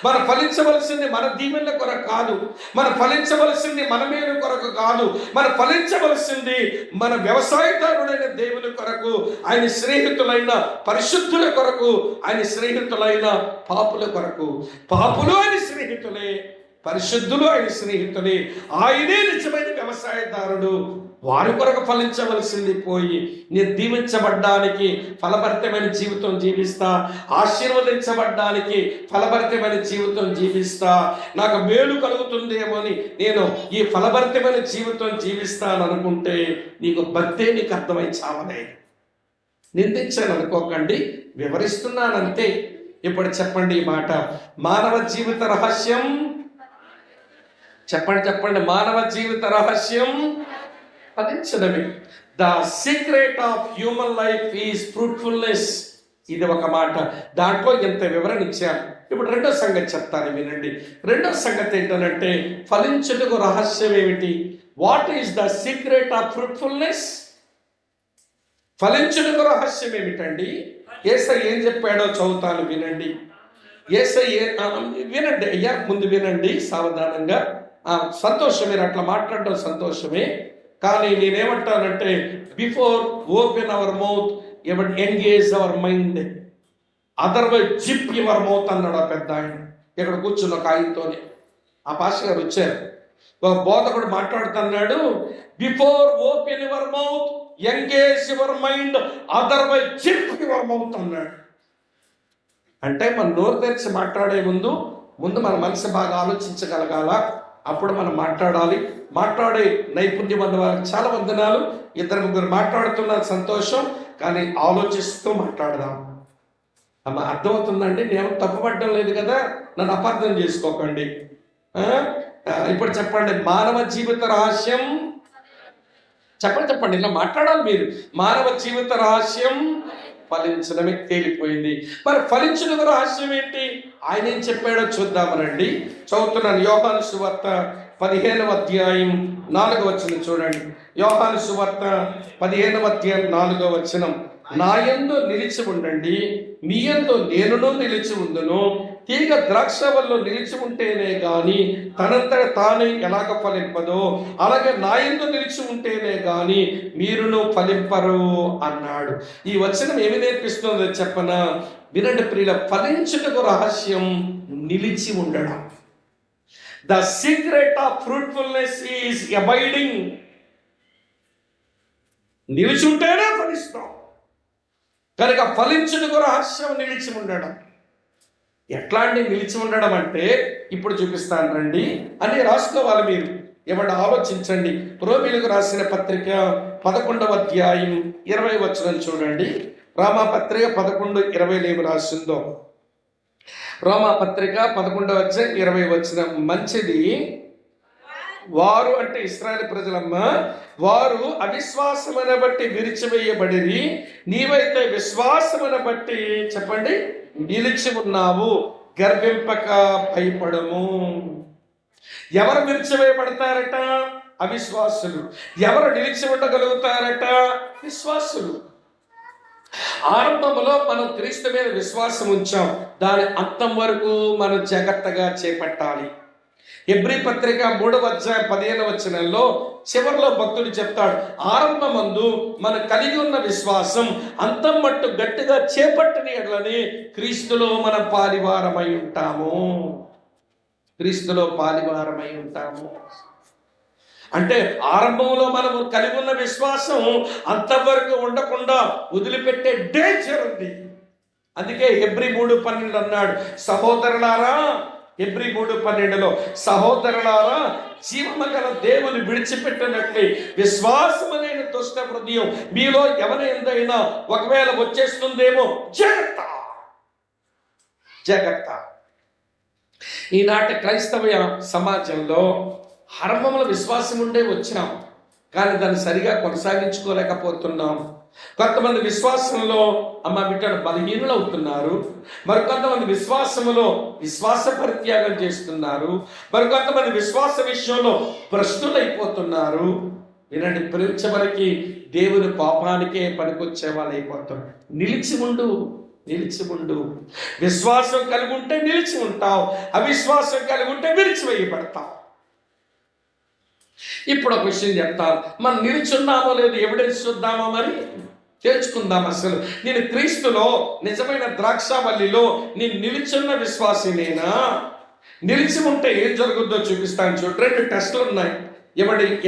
మనం ఫలించవలసింది మన దీవెనల కొరకు కాదు, మనం ఫలించవలసింది మన మేలు కొరకు కాదు, మనం ఫలించవలసింది మన వ్యవసాయదారుడైన దేవుని కొరకు, ఆయన స్నేహితులైన పరిశుద్ధుల కొరకు, ఆయన స్నేహితులైన పాపుల కొరకు. పాపులు ఆయన స్నేహితులే, పరిశుద్ధులు ఆయన స్నేహితులే. ఆయనే నిజమైన వ్యవసాయదారుడు. వారి కొరకు ఫలించవలసింది పోయి నేను దీవించబడ్డానికి ఫలభరితమైన జీవితం జీవిస్తా, ఆశీర్వదించబడ్డానికి ఫలభరితమైన జీవితం జీవిస్తా, నాకు మేలు కలుగుతుందేమో అని నేను ఈ ఫలభరితమైన జీవితం జీవిస్తాను అనుకుంటే నీకు భక్తే నీకు అర్థమై చావలే. నిందించాను అనుకోకండి, వివరిస్తున్నానంతే. ఇప్పుడు చెప్పండి ఈ మాట. మానవ జీవిత రహస్యం చెప్పండి. మానవ జీవిత రహస్యం ఫలించడమే. The secret of human life is fruitfulness. ఇది ఒక మాట. దాంట్లో ఎంత వివరణ ఇచ్చాను. ఇప్పుడు రెండో సంగతి చెప్తాను, వినండి. రెండో సంగతి ఏంటంటే, ఫలించుటకు రహస్యం ఏమిటి? What is the secret of fruitfulness? ఫలించుటకు రహస్యం ఏమిటండి? యేసయ్య ఏం చెప్పాడో చదువుతాను, వినండి. యేసయ్య వినండి అయ్యా, ముందు వినండి సావధానంగా. సంతోషం, మీరు అట్లా మాట్లాడడం సంతోషమే, కానీ నేనేమంటానంటే before open our mouth ever engage our mind, otherwise zip your mouth అన్నాడు ఆ పెద్ద ఆయన. ఇక్కడ కూర్చున్న ఒక ఆయనతోనే ఆ పాస్టర్ గారు వచ్చారు. ఒక బోధకుడు మాట్లాడుతున్నాడు, before open your mouth engage your mind, otherwise zip your mouth అన్నాడు. అంటే మన నోరు తెరిచి మాట్లాడే ముందు మన మనసు బాగా ఆలోచించగలగాల, అప్పుడు మనం మాట్లాడాలి. మాట్లాడే నైపుణ్యం అన్న వాళ్ళకి చాలా వందనాలు. 2-3 మాట్లాడుతున్నారు, సంతోషం, కానీ ఆలోచిస్తూ మాట్లాడదాం. అమ్మ అర్థమవుతుందండి? నేను తప్పుపడడం లేదు కదా, నన్ను అపార్థం చేసుకోకండి. ఇప్పుడు చెప్పండి, మానవ జీవిత రహస్యం చెప్పండి, ఇలా మాట్లాడాలి మీరు. మానవ జీవిత రహస్యం ఫలించడమే, తేలిపోయింది. మరి ఫలించిన రహస్యం ఏంటి? ఆయన ఏం చెప్పాడో చూద్దామనండి. చదువుతున్నాను, యోహాను సువార్త 15వ అధ్యాయం 4వ వచనం చూడండి. యోహాను సువార్త 15వ అధ్యాయం 4వ వచనం. నా యందు నిలిచి ఉండండి, మీ యందు నేనును నిలిచి ఉందును. తీగ ద్రాక్షవల్లో నిలిచి ఉంటేనే గాని తనంతట తానే ఎలాగ ఫలింపదో, అలాగే నా యందు నిలిచి ఉంటేనే గాని మీరును ఫలింపరు అన్నాడు. ఈ వచనం ఏమి నేర్పిస్తుందో చెప్పనా? వినండి ప్రియుల, ఫలించుటకు రహస్యం నిలిచి ఉండడం. The secret of fruitfulness is abiding. నిలిచి ఉంటేనే ఫలిస్తాం కనుక ఫలించుటకు రహస్యం నిలిచి ఉండడం. ఎట్లాంటి నిలిచి ఉండడం అంటే ఇప్పుడు చూపిస్తాను రండి, అని రాసుకోవాలి మీరు. ఏమంటే ఆలోచించండి. రోమీయులకు రాసిన పత్రిక 11వ అధ్యాయం 20వ వచనం చూడండి. రోమాపత్రిక 11:20 ఏమి రాసిందో. రోమాపత్రిక 11వ అధ్యాయం 20వ వచనం. మంచిది, వారు అంటే ఇశ్రాయేలు ప్రజలమ్మ, వారు అవిశ్వాసమును బట్టి విరిచివేయబడిరి, నీవైతే విశ్వాసమును బట్టి చెప్పండి నిలిచి ఉన్నావు, గర్వింపక భయపడము. ఎవరు విరిచివేయబడతారట? అవిశ్వాసులు. ఎవరు నిలిచి ఉండగలుగుతారట? విశ్వాసులు. ఆరంభంలో మనం క్రీస్తు మీద విశ్వాసం ఉంచాం, దాని అంతం వరకు మనం జాగ్రత్తగా చేపట్టాలి. హెబ్రీ పత్రిక 3వ అధ్యాయం 15వ వచనంలో చివరిలో భక్తుడు చెప్తాడు, ఆరంభమందు మనం కలిగి ఉన్న విశ్వాసం అంతం మట్టు గట్టిగా చేపట్టని ఎడలని క్రీస్తులో మనం పాలివారమై ఉంటాము. క్రీస్తులో పాలివారమై ఉంటాము అంటే ఆరంభంలో మనము కలిగి ఉన్న విశ్వాసం అంతవరకు ఉండకుండా వదిలిపెట్టే డేంజర్ ఉంది. అందుకే హెబ్రీ 3:12 అన్నాడు, సహోదరులారా, హెబ్రీ 3:12లో సహోదరులారా, జీవము గల దేవుని విడిచిపెట్టినట్లే విశ్వాసము లేని దుష్ట హృదయం మీలో ఎవరైనా ఒకవేళ వచ్చేస్తుందేమో, జాగ్రత్త జాగ్రత్త. ఈనాటి క్రైస్తవ సమాజంలో ఆరంభంలో విశ్వాసం ఉండే వచ్చినాం, కానీ దాన్ని సరిగా కొనసాగించుకోలేకపోతున్నాం. కొంతమంది విశ్వాసంలో బిడ్డలు బలహీనులు అవుతున్నారు, మరికొంతమంది విశ్వాసములో విశ్వాస పరిత్యాగం చేస్తున్నారు, మరికొంతమంది విశ్వాస విషయంలో భ్రష్టులైపోతున్నారు. వినండి, చివరికి దేవుని పాపానికే పనికొచ్చే వాళ్ళు అయిపోతున్నారు. నిలిచి ఉండు, నిలిచి ఉండు. విశ్వాసం కలిగి ఉంటే నిలిచి ఉంటావు, అవిశ్వాసం కలిగి ఉంటే విరిచివేయబడతావు. ఇప్పుడు ఒక విషయం చెప్తాను, మనం నిలిచున్నామో లేదు ఎవిడెన్స్ చూద్దామా, మరి తెలుసుకుందాం. అసలు నేను క్రీస్తులో నిజమైన ద్రాక్షావల్లిలో నేను నిలిచున్న విశ్వాసినేనా? నిలిచి ఉంటే ఏం జరుగుద్దో చూపిస్తాను. చూడు, 2 టెస్టులు ఉన్నాయి.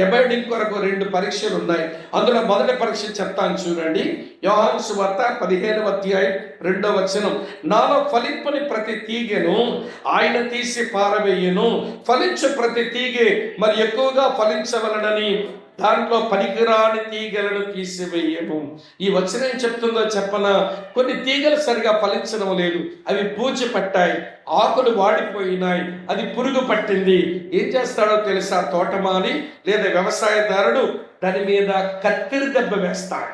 ఎబైడింగ్ కొరకు 2 పరీక్షలు ఉన్నాయి. అందులో మొదటి పరీక్ష చెప్తాను చూడండి. యోహాను సువార్త 15వ అధ్యాయం 2వ వచనం. నాలో ఫలింపని ప్రతి తీగెను ఆయన తీసి పారవేయును, ఫలించు ప్రతి తీగె మరి ఎక్కువగా ఫలించవలనని దాంట్లో పనికిరాని తీగలను తీసివేయను. ఈ వచనం ఏం చెప్తుందో చెప్పనా? కొన్ని తీగలు సరిగా ఫలించడం లేదు, అవి బూజు పట్టాయి, ఆకులు వాడిపోయినాయి, అది పురుగు పట్టింది. ఏం చేస్తాడో తెలుసా? తోటమాలి లేదా వ్యవసాయదారుడు దాని మీద కత్తిరి దెబ్బ వేస్తాడు.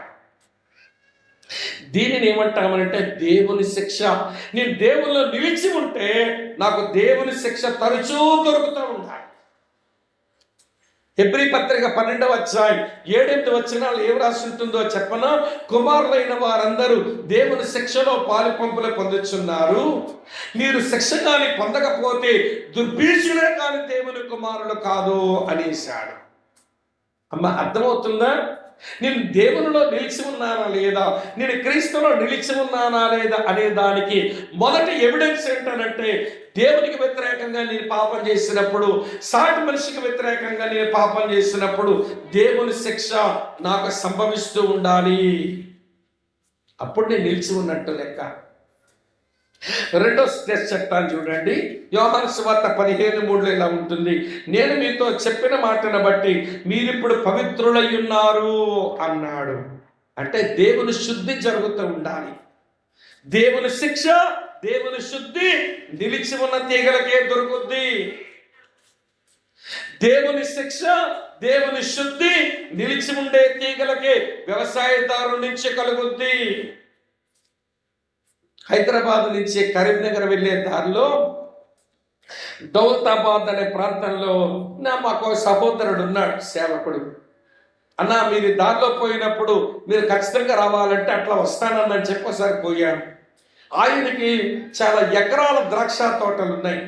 దీనిని ఏమంటామనంటే దేవుని శిక్ష. నేను దేవుల్లో నిలిచి ఉంటే నాకు దేవుని శిక్ష తరచూ దొరుకుతూ ఉండాలి. హెబ్రీ పత్రిక 12వ అధ్యాయం 7-8 వచనాలు ఏం రాసి ఉంటుందో చెప్పనా? కుమారులైన వారందరూ దేవుని శిక్షలో పాలుపంపులు పొందుచున్నారు. మీరు శిక్ష కానీ పొందకపోతే దుర్భీషులే కానీ దేవుని కుమారులు కాదు అనేశాడు. అమ్మ, అర్థమవుతుందా? నేను దేవునిలో నిలిచి ఉన్నానా లేదా, నేను క్రీస్తులో నిలిచి ఉన్నానా లేదా అనే దానికి మొదటి ఎవిడెన్స్ ఏంటనంటే, దేవునికి వ్యతిరేకంగా నేను పాపం చేసినప్పుడు, సాటి మనిషికి వ్యతిరేకంగా నేను పాపం చేసినప్పుడు దేవుని శిక్ష నాకు సంభవిస్తూ ఉండాలి. అప్పుడు నేను నిలిచి ఉన్నట్టు లెక్క. రెండో స్టెప్ చెప్తాను చూడండి. యోహాను సువార్త 15:3 ఇలా ఉంటుంది: నేను మీతో చెప్పిన మాటను బట్టి మీరిప్పుడు పవిత్రులై ఉన్నారు అన్నాడు. అంటే దేవుని శుద్ధి జరుగుతూ ఉండాలి. దేవుని శిక్ష, దేవుని శుద్ధి నిలిచి ఉన్న తీగలకే దొరుకుద్ది. దేవుని శిక్ష, దేవుని శుద్ధి నిలిచి ఉండే తీగలకే వ్యవసాయదారు నుంచి కలుగుద్ది. హైదరాబాద్ నుంచి కరీంనగర్ వెళ్ళే దారిలో దౌలతాబాద్ అనే ప్రాంతంలో మాకు సహోదరుడు ఉన్నాడు, సేవకుడు. అన్న, మీరు దారిలో పోయినప్పుడు మీరు ఖచ్చితంగా రావాలంటే అట్లా వస్తానని చెప్పి ఒకసారి పోయాను. ఆయనకి చాలా ఎకరాల ద్రాక్ష తోటలు ఉన్నాయి.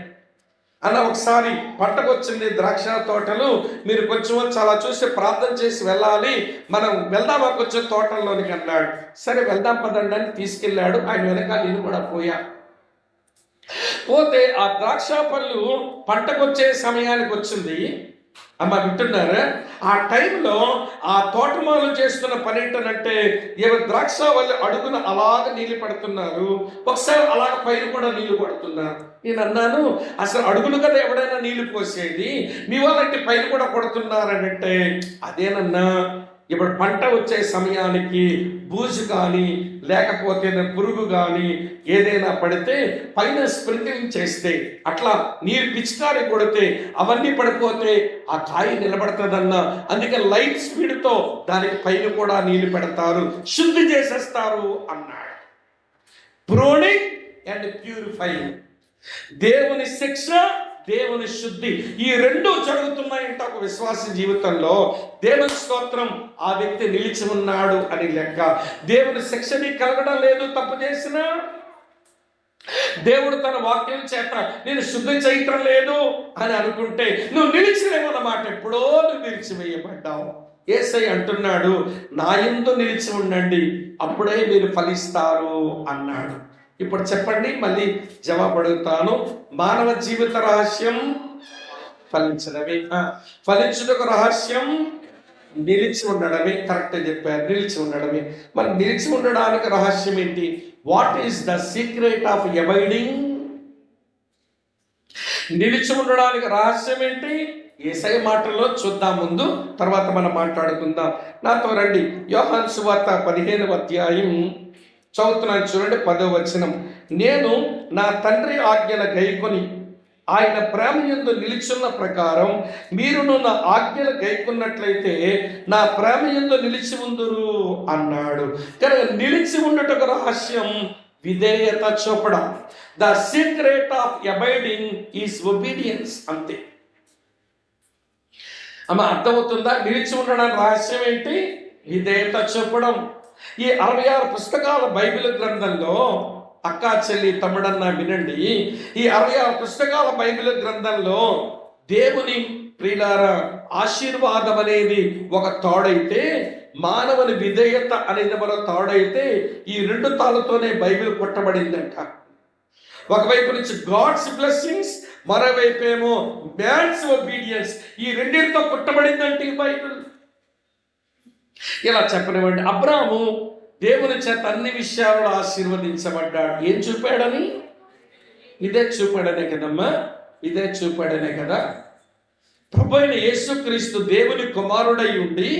అన్న, ఒకసారి పంటకు వచ్చింది ద్రాక్ష తోటలు, మీరు కొంచెం చాలా చూసి ప్రార్థన చేసి వెళ్ళాలి, మనం వెళ్దామా కొంచెం తోటల్లోనికి అన్నాడు. సరే వెళ్దాం పదండి అని తీసుకెళ్ళాడు. ఆయన వెనకాల నేను కూడా పోయా. పోతే ఆ ద్రాక్ష పళ్ళు పంటకొచ్చే సమయానికి వచ్చింది. అమ్మ, వింటున్నారా? ఆ టైంలో ఆ తోటమాలు చేస్తున్న పని ఏంటనంటే, ఎవరు ద్రాక్ష వాళ్ళు అడుగున అలాగ నీళ్ళు పడుతున్నారు, ఒకసారి అలాగ పైన కూడా నీళ్లు పడుతున్నారు. నేను అన్నాను, అసలు అడుగులు కదా ఎవడైనా నీళ్లు పోసేది, మీ వాళ్ళంటే పైన కూడా పడుతున్నారనంటే, అదేనన్నా ఇప్పుడు పంట వచ్చే సమయానికి బూజు కానీ లేకపోతే పురుగు కానీ ఏదైనా పడితే పైన స్ప్రింక్లింగ్ చేస్తే, అట్లా నీరు పిచికారి కొడితే అవన్నీ పడిపోతే ఆ కాయ నిలబడుతుందన్నా, అందుకే లైట్ స్పీడ్తో దానికి పైన కూడా నీళ్లు పెడతారు, శుద్ధి చేసేస్తారు అన్నాడు. ప్రూనింగ్ అండ్ ప్యూరిఫైయింగ్, దేవుని శిక్ష, దేవుని శుద్ధి, ఈ రెండు జరుగుతున్నాయంటే ఒక విశ్వాస జీవితంలో దేవుని స్తోత్రం, ఆ వ్యక్తి నిలిచి ఉన్నాడు అని లెక్క. దేవుని శిక్షని కలగడం లేదు తప్పు చేసినా, దేవుడు తన వాక్యం చేత నేను శుద్ధి చేయటం లేదు అని అనుకుంటే నువ్వు నిలిచిలేమన్నమాట. ఎప్పుడో నువ్వు నిలిచివేయబడ్డావు. యేసయ్య అంటున్నాడు, నా యందు నిలిచి ఉండండి, అప్పుడే మీరు ఫలిస్తారు అన్నాడు. ఇప్పుడు చెప్పండి, మళ్ళీ జవాబు అడుగుతాను. మానవ జీవిత రహస్యం ఫలించడమే. ఫలించుటకు రహస్యం నిలిచి ఉండడమే. కరెక్ట్ చెప్పారు, నిలిచి ఉండడమే. మరి నిలిచి ఉండడానికి రహస్యం ఏంటి? What is the secret of abiding? నిలిచి ఉండడానికి రహస్యం ఏంటి? యేసయ్య మాటల్లో చూద్దాం ముందు, తర్వాత మనం మాట్లాడుకుందాం. నాతో రండి. యోహాను సువార్త 15వ అధ్యాయం చదువుతున్నాను చూడండి, 10వ వచనం. నేను నా తండ్రి ఆజ్ఞల గైకొని ఆయన ప్రేమ యందు నిలిచున్న ప్రకారం మీరును నా ఆజ్ఞలు గైకొన్నట్లయితే నా ప్రేమ యందు నిలిచి ఉందురు అన్నాడు. కనుక నిలిచి ఉండటకు రహస్యం విధేయత చూపడం. The secret of abiding is obedience. అంతే అమ్మ, అర్థమవుతుందా? నిలిచి ఉండడానికి రహస్యం ఏంటి? విధేయత చూపడం. ఈ 66 పుస్తకాల బైబిల్ గ్రంథంలో, అక్క చెల్లి తమ్ముడన్న వినండి, ఈ 66 పుస్తకాల బైబిల్ గ్రంథంలో దేవుని ప్రియులారా ఆశీర్వాదం అనేది ఒక తోడైతే, మానవుని విధేయత అనేది మరో తోడైతే, ఈ రెండు తాళ్ళతోనే బైబిల్ పుట్టబడిందంట. ఒకవైపు నుంచి గాడ్స్ బ్లెస్సింగ్స్, మరోవైపు ఏమో మ్యాన్స్ ఒబీడియన్స్. ఈ రెండింటితో పుట్టబడిందంటే ఈ బైబిల్. ఇలా చెప్పనివ్వండి, అబ్రాహాము దేవుని చేత అన్ని విషయాల్లో ఆశీర్వదించబడ్డాడు. ఏం చూపాడని? ఇదే చూపాడనే కదమ్మా, ఇదే చూపాడనే కదా. ప్రభు అయిన యేసుక్రీస్తు దేవుని కుమారుడై ఉండి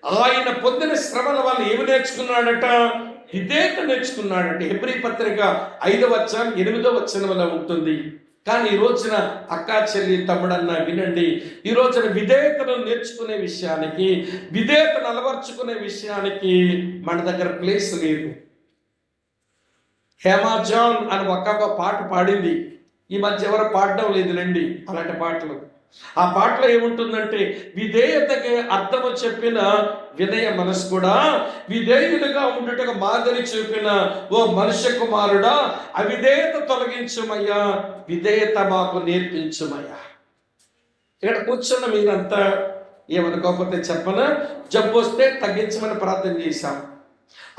ఆయన పొందిన శ్రమల వల్ల ఏమి నేర్చుకున్నాడట? విధేయత నేర్చుకున్నాడట. హెబ్రీ పత్రిక 5వ అధ్యాయం 8వ వచనంలో ఉంటుంది. కానీ ఈ రోజున అక్కా చెల్లి తమ్ముడన్న వినండి, ఈ రోజున విధేయతను నేర్చుకునే విషయానికి, విధేయతను అలవర్చుకునే విషయానికి మన దగ్గర ప్లేస్ లేదు. హేమాజాన్ అని ఒక్క పాట పాడింది. ఈ మధ్య ఎవరు పాడడం లేదు రండి అలాంటి పాటలు. ఆ పాటలో ఏముంటుందంటే, విధేయతకి అర్థము చెప్పిన వినయ మనసు కూడా, విధేయులుగా ఉండుటకు మాదిరి చూపిన ఓ మనుష్య కుమారుడా, అవిధేయత తొలగించుమయ్యా, విధేయత మాకు నేర్పించుమయ్యా. ఇక్కడ కూర్చున్న మీరంతా ఏమనుకోకపోతే చెప్పనా, జబ్బు వస్తే తగ్గించమని ప్రార్థన చేశాం,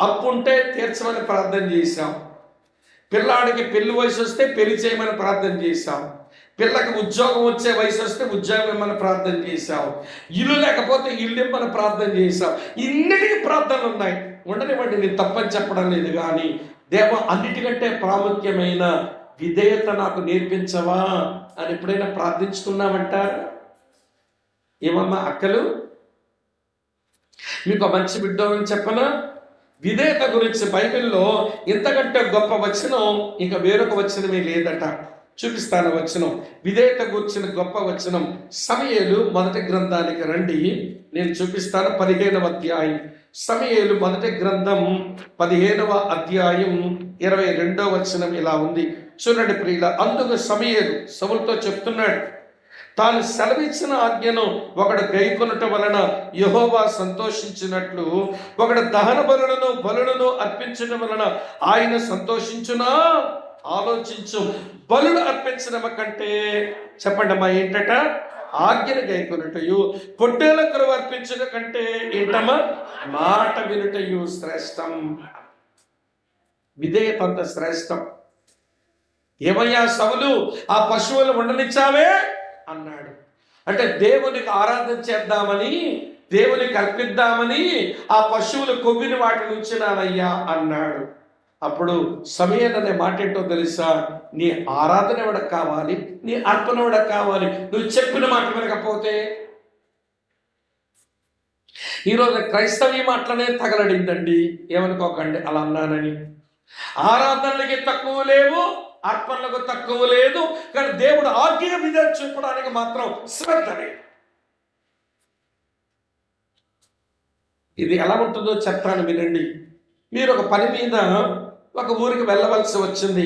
అప్పు ఉంటే తీర్చమని ప్రార్థన చేశాం, పిల్లాడికి పెళ్లి వయసు వస్తే పెళ్లి చేయమని ప్రార్థన చేశాం, పిల్లకి ఉద్యోగం వచ్చే వయసు వస్తే ఉద్యోగం ఇమ్మని ప్రార్థన చేశావు, ఇల్లు లేకపోతే ఇల్లు ఇమ్మని ప్రార్థన చేశావు. ఇన్నిటికీ ప్రార్థనలు ఉన్నాయి, ఉండనివ్వండి, నేను తప్పని చెప్పడం లేదు. కానీ దేవ, అన్నిటికంటే ప్రాముఖ్యమైన విధేయత నాకు నేర్పించవా అని ఎప్పుడైనా ప్రార్థించుకున్నామంటారా? ఏమమ్మా అక్కలు, మీకు మంచి బిడ్డని చెప్పనా? విధేయత గురించి బైబిల్లో ఇంతకంటే గొప్ప వచనం ఇంకా వేరొక వచనమే లేదట. చూపిస్తాను వచనం, విధేయత గురించిన గొప్ప వచనం. సమూయేలు మొదటి గ్రంథానికి రండి, నేను చూపిస్తాను. 15వ అధ్యాయం, సమూయేలు మొదటి గ్రంథం 15వ అధ్యాయం 22వ వచనం ఇలా ఉంది. చూడండి ప్రియుల, అందుకు సమూయేలు సౌలుతో చెప్తున్నాడు, తాను సెలవిచ్చిన ఆజ్ఞను ఒకడు గైకొనుట వలన యెహోవా సంతోషించినట్లు ఒకడు దహన బలులను అర్పించడం వలన ఆయన సంతోషించునా? ఆలోచించు. బలులు అర్పించడం కంటే, చెప్పండి అమ్మా ఏంటట, ఆజ్ఞను గైకొనుటయు, పొట్టేల కొరకు అర్పించడం కంటే ఏంటమ్మా, మాట వినుటయు శ్రేష్టం. విధేయత అంత శ్రేష్టం. ఏమయ్యా సౌలు, ఆ పశువులు ఉండనిచ్చావే అన్నాడు. అంటే దేవునికి ఆరాధన చేద్దామని, దేవునికి అర్పిద్దామని ఆ పశువులు కొవ్విని వాటిని ఉంచినానయ్యా అన్నాడు. అప్పుడు సమూయేలు అనే మాట ఏంటో తెలుసా? నీ ఆరాధన ఎవడకు కావాలి, నీ అర్పణ ఎవడకు కావాలి, నువ్వు చెప్పిన మాట వినకపోతే. ఈరోజు క్రైస్తవ మాటలనే తగలడిందండి, ఏమనుకోకండి అలా అన్నానని. ఆరాధనలకి తక్కువ లేవు, అర్పణలకు తక్కువ లేదు, కానీ దేవుడు ఆజ్ఞ మీద చూపడానికి మాత్రం శ్రద్ధ లేదు. ఇది ఎలా ఉంటుందో చెప్తాను వినండి. మీరు ఒక పని మీద ఒక ఊరికి వెళ్ళవలసి వచ్చింది.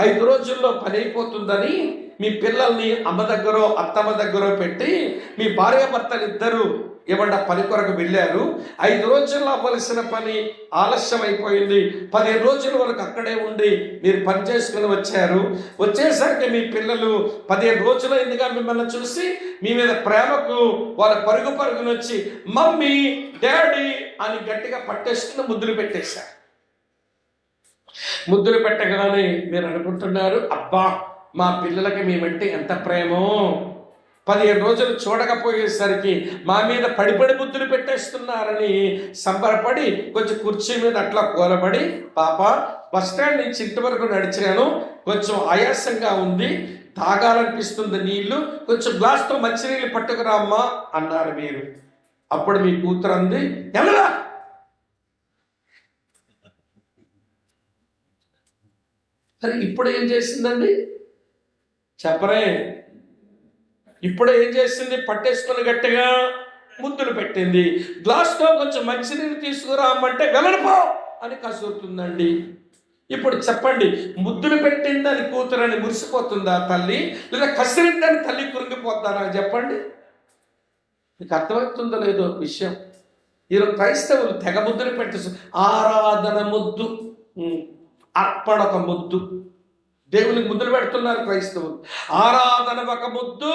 5 రోజుల్లో పని అయిపోతుందని మీ పిల్లల్ని అమ్మ దగ్గర అత్తమ్మ దగ్గర పెట్టి మీ భార్యాభర్తలు ఇద్దరు ఏమంటే పని కొరకు వెళ్ళారు. 5 రోజుల్లో అవ్వలసిన పని ఆలస్యం అయిపోయింది. 15 రోజుల వరకు అక్కడే ఉండి మీరు పని చేసుకుని వచ్చారు. వచ్చేసరికి మీ పిల్లలు 15 రోజులైందిగా మిమ్మల్ని చూసి మీ మీద ప్రేమకు వాళ్ళ పరుగును వచ్చి మమ్మీ డాడీ అని గట్టిగా పట్టేసుకుని ముద్దులు పెట్టేశారు. ముద్దులు పెట్టగానే మీరు అనుకుంటున్నారు, అబ్బా మా పిల్లలకి మేమంటే ఎంత ప్రేమో, 15 రోజులు చూడకపోయేసరికి మా మీద పడిపడి ముద్దులు పెట్టేస్తున్నారని సంబరపడి కొంచెం కుర్చీ మీద అట్లా కూలబడి, పాప బస్ స్టాండ్ నుంచి ఇంటి వరకు నడిచాను, కొంచెం ఆయాసంగా ఉంది, తాగాలనిపిస్తుంది నీళ్లు, కొంచెం గ్లాస్తో మంచినీళ్ళు పట్టుకురామ్మా అన్నారు మీరు. అప్పుడు మీ కూతురు అంది, ఎలా? సరే ఇప్పుడు ఏం చేసిందండి చెప్పరే? ఇప్పుడు ఏం చేసింది? పట్టేసుకుని గట్టిగా ముద్దులు పెట్టింది. గ్లాస్తో కొంచెం మంచినీళ్ళు తీసుకురామంటే వెళ్ళడిపో అని కసురుతుందండి. ఇప్పుడు చెప్పండి, ముద్దులు పెట్టిందని కూతురని మురిసిపోతుందా తల్లి, లేదా కసిరిందని తల్లి కురింగిపోతారా? చెప్పండి, మీకు అర్థమవుతుందో లేదో విషయం. ఈరోజు క్రైస్తవులు తెగ ముద్దులు పెట్టేసి, ఆరాధన ముద్దు, అర్పణ ఒక ముద్దు, దేవునికి ముద్దులు పెడుతున్నారు క్రైస్తవులు. ఆరాధన ఒక ముద్దు,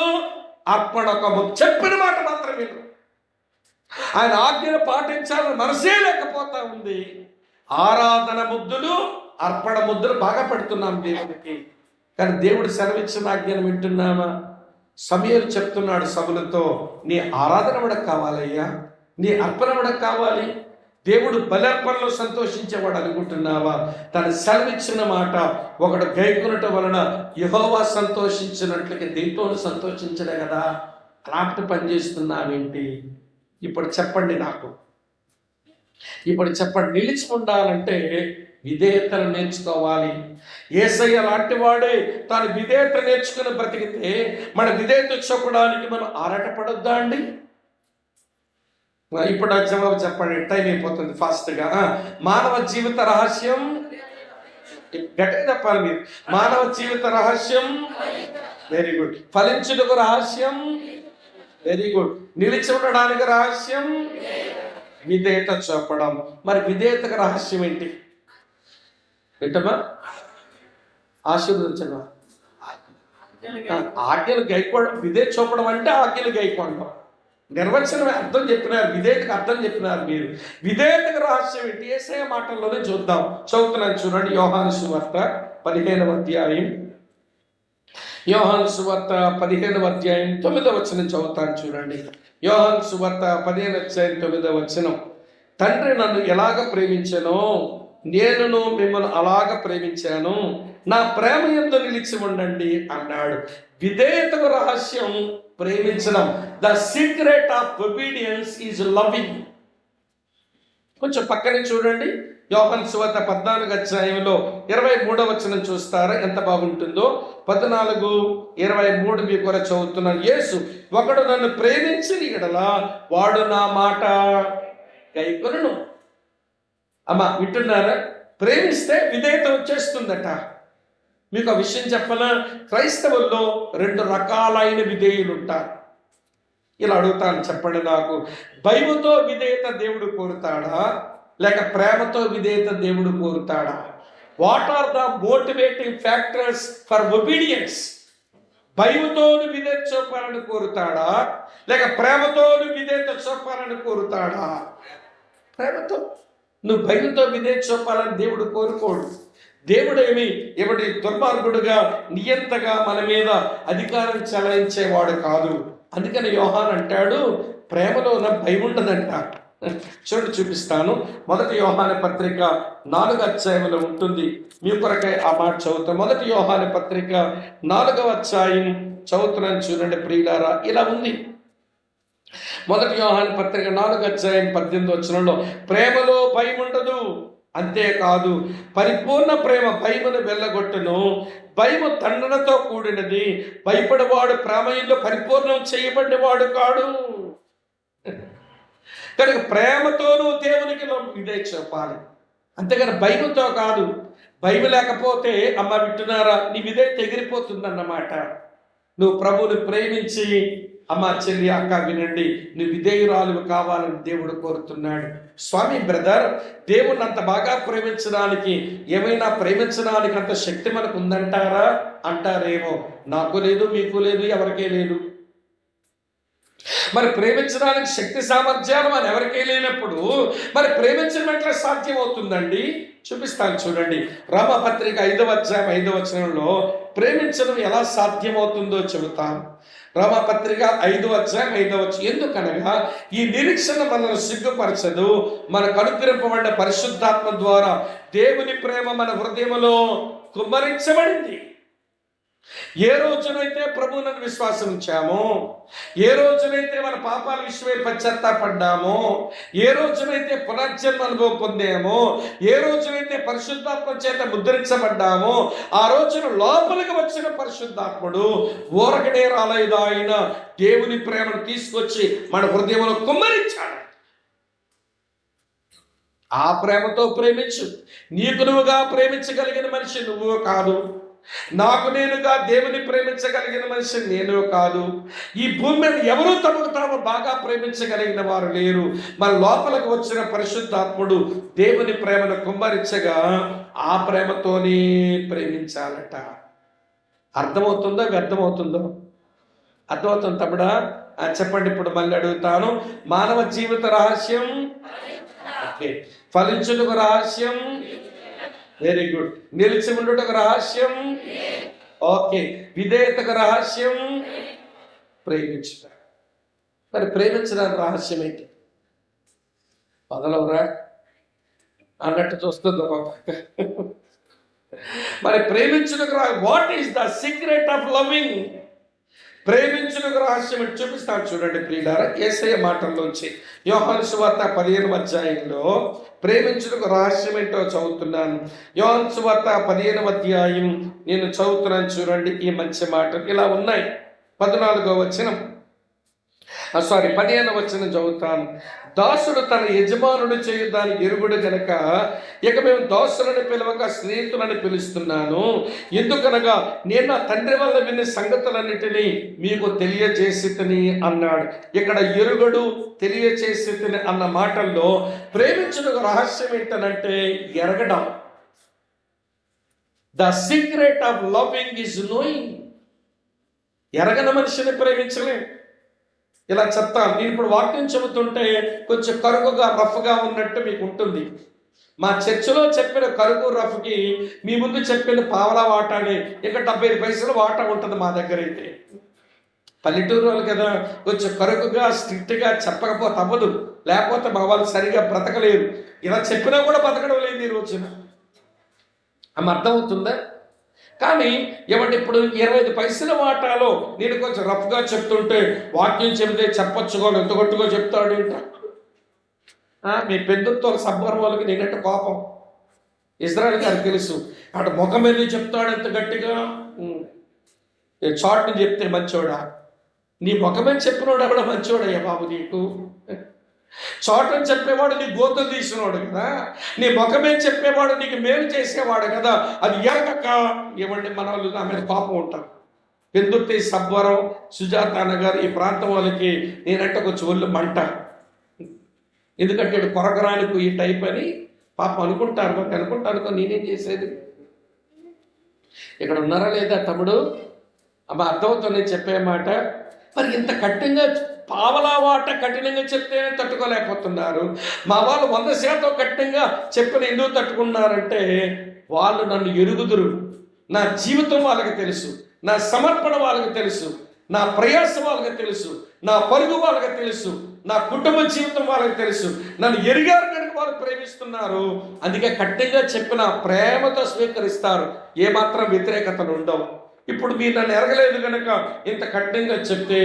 అర్పణ ఒక ముద్దు. చెప్పిన మాట మాత్రం విను. ఆయన ఆజ్ఞను పాటించాలని మనసే లేకపోతా ఉంది. ఆరాధన ముద్దులు, అర్పణ ముద్దులు బాగా పెడుతున్నాం దేవునికి, కానీ దేవుడు సెలవిచ్చిన ఆజ్ఞను వింటున్నామా? సమూయేలు చెప్తున్నాడు సౌలుతో, నీ ఆరాధన కూడా కావాలయ్యా, నీ అర్పణ కూడా కావాలి. దేవుడు బలర్పణలో సంతోషించేవాడు అనుకుంటున్నావా? తను సెలవిచ్చిన మాట ఒకడు గైకొనుట వలన యెహోవా సంతోషించినట్లుగా దీంట్లోనే సంతోషించలే కదా. అలాంటి పని చేస్తున్నావేంటి? ఇప్పుడు చెప్పండి నాకు, ఇప్పుడు చెప్పండి. నిలిచి ఉండాలంటే విధేయతను నేర్చుకోవాలి. యేసయ్య లాంటి వాడే తాను విధేయత నేర్చుకుని బ్రతికితే మన విధేయత చూపడానికి మనం ఆరాటపడొద్దా అండి? ఇప్పుడు ఆ జవాబు చెప్పండి, టైం అయిపోతుంది ఫాస్ట్గా. మానవ జీవిత రహస్యం గట్టిగా చెప్పాలి మీరు. మానవ జీవిత రహస్యం వెరీ గుడ్. ఫలించుటకు రహస్యం, వెరీ గుడ్. నిలిచి ఉండడానికి రహస్యం విధేయత చూపడం. మరి విధేయతకు రహస్యం ఏంటి? ఏంటమ్మా? ఆశీర్వదించడం, ఆజ్ఞలు గైకోవడం. విధేయత చూపడం అంటే ఆజ్ఞలు గైకోవడం. నిర్వచనం అర్థం చెప్పినారు, విధేయతకు అర్థం చెప్పినారు మీరు. విధేయతకు రహస్యం ఏంటి? యేసయ్య మాటల్లోనే చూద్దాం. చదువుతున్నాను చూడండి, యోహాను సువార్త 15వ అధ్యాయం. యోహాను సువార్త 15వ అధ్యాయం 9వ వచనం చదువుతాను చూడండి. యోహాను సువార్త 15వ అధ్యాయం 9వ వచనం. తండ్రి నన్ను ఎలాగ ప్రేమించానో నేను మిమ్మల్ని అలాగ ప్రేమించాను, నా ప్రేమ యందు నిలిచి ఉండండి అన్నాడు. విధేయతకు రహస్యం ప్రేమించడం. The secret of obedience is loving. కొంచెం పక్కనే చూడండి, యోహాను సువార్త 14వ అధ్యాయంలో 23వ వచనం చూస్తారా? ఎంత బాగుంటుందో. 14:23 మీ కొర చదువుతున్నాను. యేసు, ఒకడు నన్ను ప్రేమించిన యెడల వాడు నా మాట గైకొనును. అమ్మా వింటున్నారా? ప్రేమిస్తే విధేయత వచ్చేస్తుందట. మీకు ఆ విషయం చెప్పనా? క్రైస్తవుల్లో 2 రకాలైన విధేయులు ఉంటారు. ఇలా అడుగుతాను, చెప్పండి నాకు. భయముతో విధేయత దేవుడు కోరుతాడా, లేక ప్రేమతో విధేయత దేవుడు కోరుతాడా? What are the motivating factors for obedience? భయముతో విధేయత చూపాలని కోరుతాడా, లేక ప్రేమతో విధేయత చూపాలని కోరుతాడా? ప్రేమతో. నువ్వు భయంతో విధేయత చూపాలని దేవుడు కోరుకోడు. దేవుడేమి ఎవడి దుర్మార్గుడుగా నియంతగా మన మీద అధికారం చెలాయించేవాడు కాదు. అందుకని యోహాన్ అంటాడు, ప్రేమలో భయం ఉండదంట. చూడండి, చూపిస్తాను. 1 యోహాను పత్రిక 4వ అధ్యాయంలో ఉంటుంది. మీ కొరకై ఆ మాట చదువుతాం. 1 యోహాను పత్రిక 4వ అధ్యాయం చదువుతున్నాను చూడండి ప్రియులారా. ఇలా ఉంది. 1 యోహాను పత్రిక 4వ అధ్యాయం 18వ వచనంలో, ప్రేమలో భయం ఉండదు, అంతేకాదు పరిపూర్ణ ప్రేమ భయమును వెళ్ళగొట్టును. భయము తండ్రితో కూడినది, భయపడేవాడు ప్రేమలో పరిపూర్ణం చేయబడినవాడు కాడు. కనుక ప్రేమతోనూ దేవునికి ఇదే చెప్పాలి, అంతేగాని భయముతో కాదు. భయం లేకపోతే అమ్మ వింటున్నారా, నీ విధే తెగిరిపోతుందన్నమాట. నువ్వు ప్రభువుని ప్రేమించి, అమ్మ చెల్లి అక్క వినండి, నువ్వు విధేయురాలు కావాలని దేవుడు కోరుతున్నాడు. స్వామి బ్రదర్, దేవుణ్ణి అంత బాగా ప్రేమించడానికి, ఏమైనా ప్రేమించడానికి అంత శక్తి మనకు ఉందంటారా అంటారేమో. నాకు లేదు, మీకు లేదు, ఎవరికే లేదు. మరి ప్రేమించడానికి శక్తి సామర్థ్యాలు మన ఎవరికే లేనప్పుడు మరి ప్రేమించడం ఎట్లా సాధ్యం అవుతుందండి? చూపిస్తాను చూడండి. రోమాపత్రిక 5వ అధ్యాయం 5వ వచనంలో ప్రేమించడం ఎలా సాధ్యమవుతుందో చెబుతాను. రోమాపత్రిక 5వ అధ్యాయం 5వ వచనం. ఎందుకనగా ఈ నిరీక్షణ మనల్ని సిగ్గుపరచదు, మనకు అనుగ్రహింపబడిన పరిశుద్ధాత్మ ద్వారా దేవుని ప్రేమ మన హృదయంలో కుమ్మరించబడింది. ఏ రోజునైతే ప్రభువునందు విశ్వాసం ఉంచామో, ఏ రోజునైతే మన పాపాల విషయమై పశ్చాత్తాపడ్డామో, ఏ రోజునైతే పునర్జన్మ అనుభవం పొందామో, ఏ రోజునైతే పరిశుద్ధాత్మ చేత ముద్రించబడ్డామో, ఆ రోజున లోపలికి వచ్చిన పరిశుద్ధాత్ముడు ఊరకనే రాలేదు, ఆయన దేవుని ప్రేమను తీసుకొచ్చి మన హృదయంలో కుమ్మరించాడు. ఆ ప్రేమతో ప్రేమించు. నీకు నువ్వుగా ప్రేమించగలిగిన మనిషి నువ్వు కాదు, నాకు నేనుగా దేవుని ప్రేమించగలిగిన మనిషి నేను కాదు. ఈ భూమి మీద ఎవరూ తమకు తాము బాగా ప్రేమించగలిగిన వారు లేరు. మన లోపలికి వచ్చిన పరిశుద్ధాత్ముడు దేవుని ప్రేమను కుమ్మరించగా ఆ ప్రేమతోనే ప్రేమించాలట. అర్థమవుతుందో వ్యర్థమవుతుందో? అర్థమవుతుంది తమ్ముడా? చెప్పండి. ఇప్పుడు మళ్ళీ అడుగుతాను. మానవ జీవిత రహస్యం, ఫలించుటకు రహస్యం, వెరీ గుడ్. నిలిచి ఉండుటకు రహస్యం, ఓకే. విధేయతకు రహస్యం, ప్రేమించుట. మరి ప్రేమించడానికి రహస్యం ఏంటి? పగలవరా అన్నట్టు చూస్తుంది ఒక్కొక్క. మరి ప్రేమించుటకు what is the secret of loving? ప్రేమించుటకు రహస్యం ఏంటి చూపిస్తాను చూడండి ప్రియులారా. యేసయ్య మాటల్లోంచి యోహాను సువార్త 15వ అధ్యాయంలో ప్రేమించుటకు రహస్యం ఏంటో చదువుతున్నాను. యోహాను సువార్త 15వ అధ్యాయం నేను చదువుతున్నాను చూడండి. ఈ మంచి మాటలు ఇలా ఉన్నాయి. 14వ వచనం. 15వ వచనం చదువుతాను. దాసుడు తన యజమానుడు చేయు దాని ఎరుగుడు గనక ఇక మేము దాసులను పిలవక స్నేహితులని పిలుస్తున్నాను. ఎందుకనగా నేను నా తండ్రి వల్ల విన్న సంగతులన్నిటినీ మీకు తెలియజేసితిని అన్నాడు. ఇక్కడ ఎరుగుడు, తెలియజేసితిని అన్న మాటల్లో ప్రేమించుటకు రహస్యం ఏంటనంటే ఎరగడం. The secret of loving is knowing. ఎరగని మనిషిని ప్రేమించలే. ఇలా చెప్తాను, నేను ఇప్పుడు వాక్యం చెబుతుంటే కొంచెం కరుకుగా రఫ్గా ఉన్నట్టు మీకు ఉంటుంది. మా చర్చిలో చెప్పిన కరుకు రఫ్కి మీ ముందు చెప్పిన పావలా వాటాని ఇక 75 పైసలు వాటా ఉంటుంది మా దగ్గర. అయితే పల్లెటూరు వాళ్ళు కదా, కొంచెం కరుకుగా స్ట్రిక్ట్గా చెప్పకపోతే అవ్వదు, లేకపోతే మా వాళ్ళు సరిగా బ్రతకలేరు. ఇలా చెప్పినా కూడా బ్రతకడం లేదు ఈ రోజున. ఆమె అర్థమవుతుందా? కానీ ఏమంటే ఇప్పుడు 25 పైసల వాటాలో నేను కొంచెం రఫ్గా చెప్తుంటే వాక్యం చెబితే చెప్పొచ్చుకో ఎంత గొట్టుగా చెప్తాడు ఏంట. మీ పెద్దతో సబ్బరం వాళ్ళకి నేనంటే కోపం. ఇజ్రాయెల్ గారికి తెలుసు, అటు ముఖం మీద చెప్తాడు ఎంత గట్టిగా. చాటుని చెప్తే మంచోడా? నీ ముఖమే చెప్పినోడు కూడా మంచోడయ్యా బాబు నీకు. చోటని చెప్పేవాడు నీ గోతులు తీసినవాడు కదా, నీ ముఖమే చెప్పేవాడు నీకు మేలు చేసేవాడు కదా. అది ఎరగక ఏమండి మన వాళ్ళు నా మీద పాపం ఉంటారు. పెందుర్తి, సబ్బవరం, సుజాత నగర్ ఈ ప్రాంతం వాళ్ళకి నేనంటే కొంచెం ఒళ్ళు మంట. ఎందుకంటే కొరకరానికి ఈ టైప్ అని పాపం అనుకుంటారు. మరి అనుకుంటాను, నేనేం చేసేది? ఇక్కడ ఉన్నారా లేదా తమ్ముడు? అబ్బా అర్థమవుతుంది చెప్పే మాట. మరి ఇంత కఠినంగా పావలా వాట కఠినంగా చెప్తేనే తట్టుకోలేకపోతున్నారు. మా వాళ్ళు 100% కఠినంగా చెప్పిన ఎందుకు తట్టుకున్నారంటే వాళ్ళు నన్ను ఎరుగుదురు. నా జీవితం వాళ్ళకి తెలుసు, నా సమర్పణ వాళ్ళకి తెలుసు, నా ప్రయాస వాళ్ళకి తెలుసు, నా పరుగు వాళ్ళకి తెలుసు, నా కుటుంబ జీవితం వాళ్ళకి తెలుసు. నన్ను ఎరిగారు కనుక వాళ్ళు ప్రేమిస్తున్నారు. అందుకే కఠినంగా చెప్పిన ప్రేమతో స్వీకరిస్తారు. ఏమాత్రం వ్యతిరేకతలు ఉండవు. ఇప్పుడు మీరు నన్ను ఎరగలేదు కనుక ఇంత కఠినంగా చెప్తే,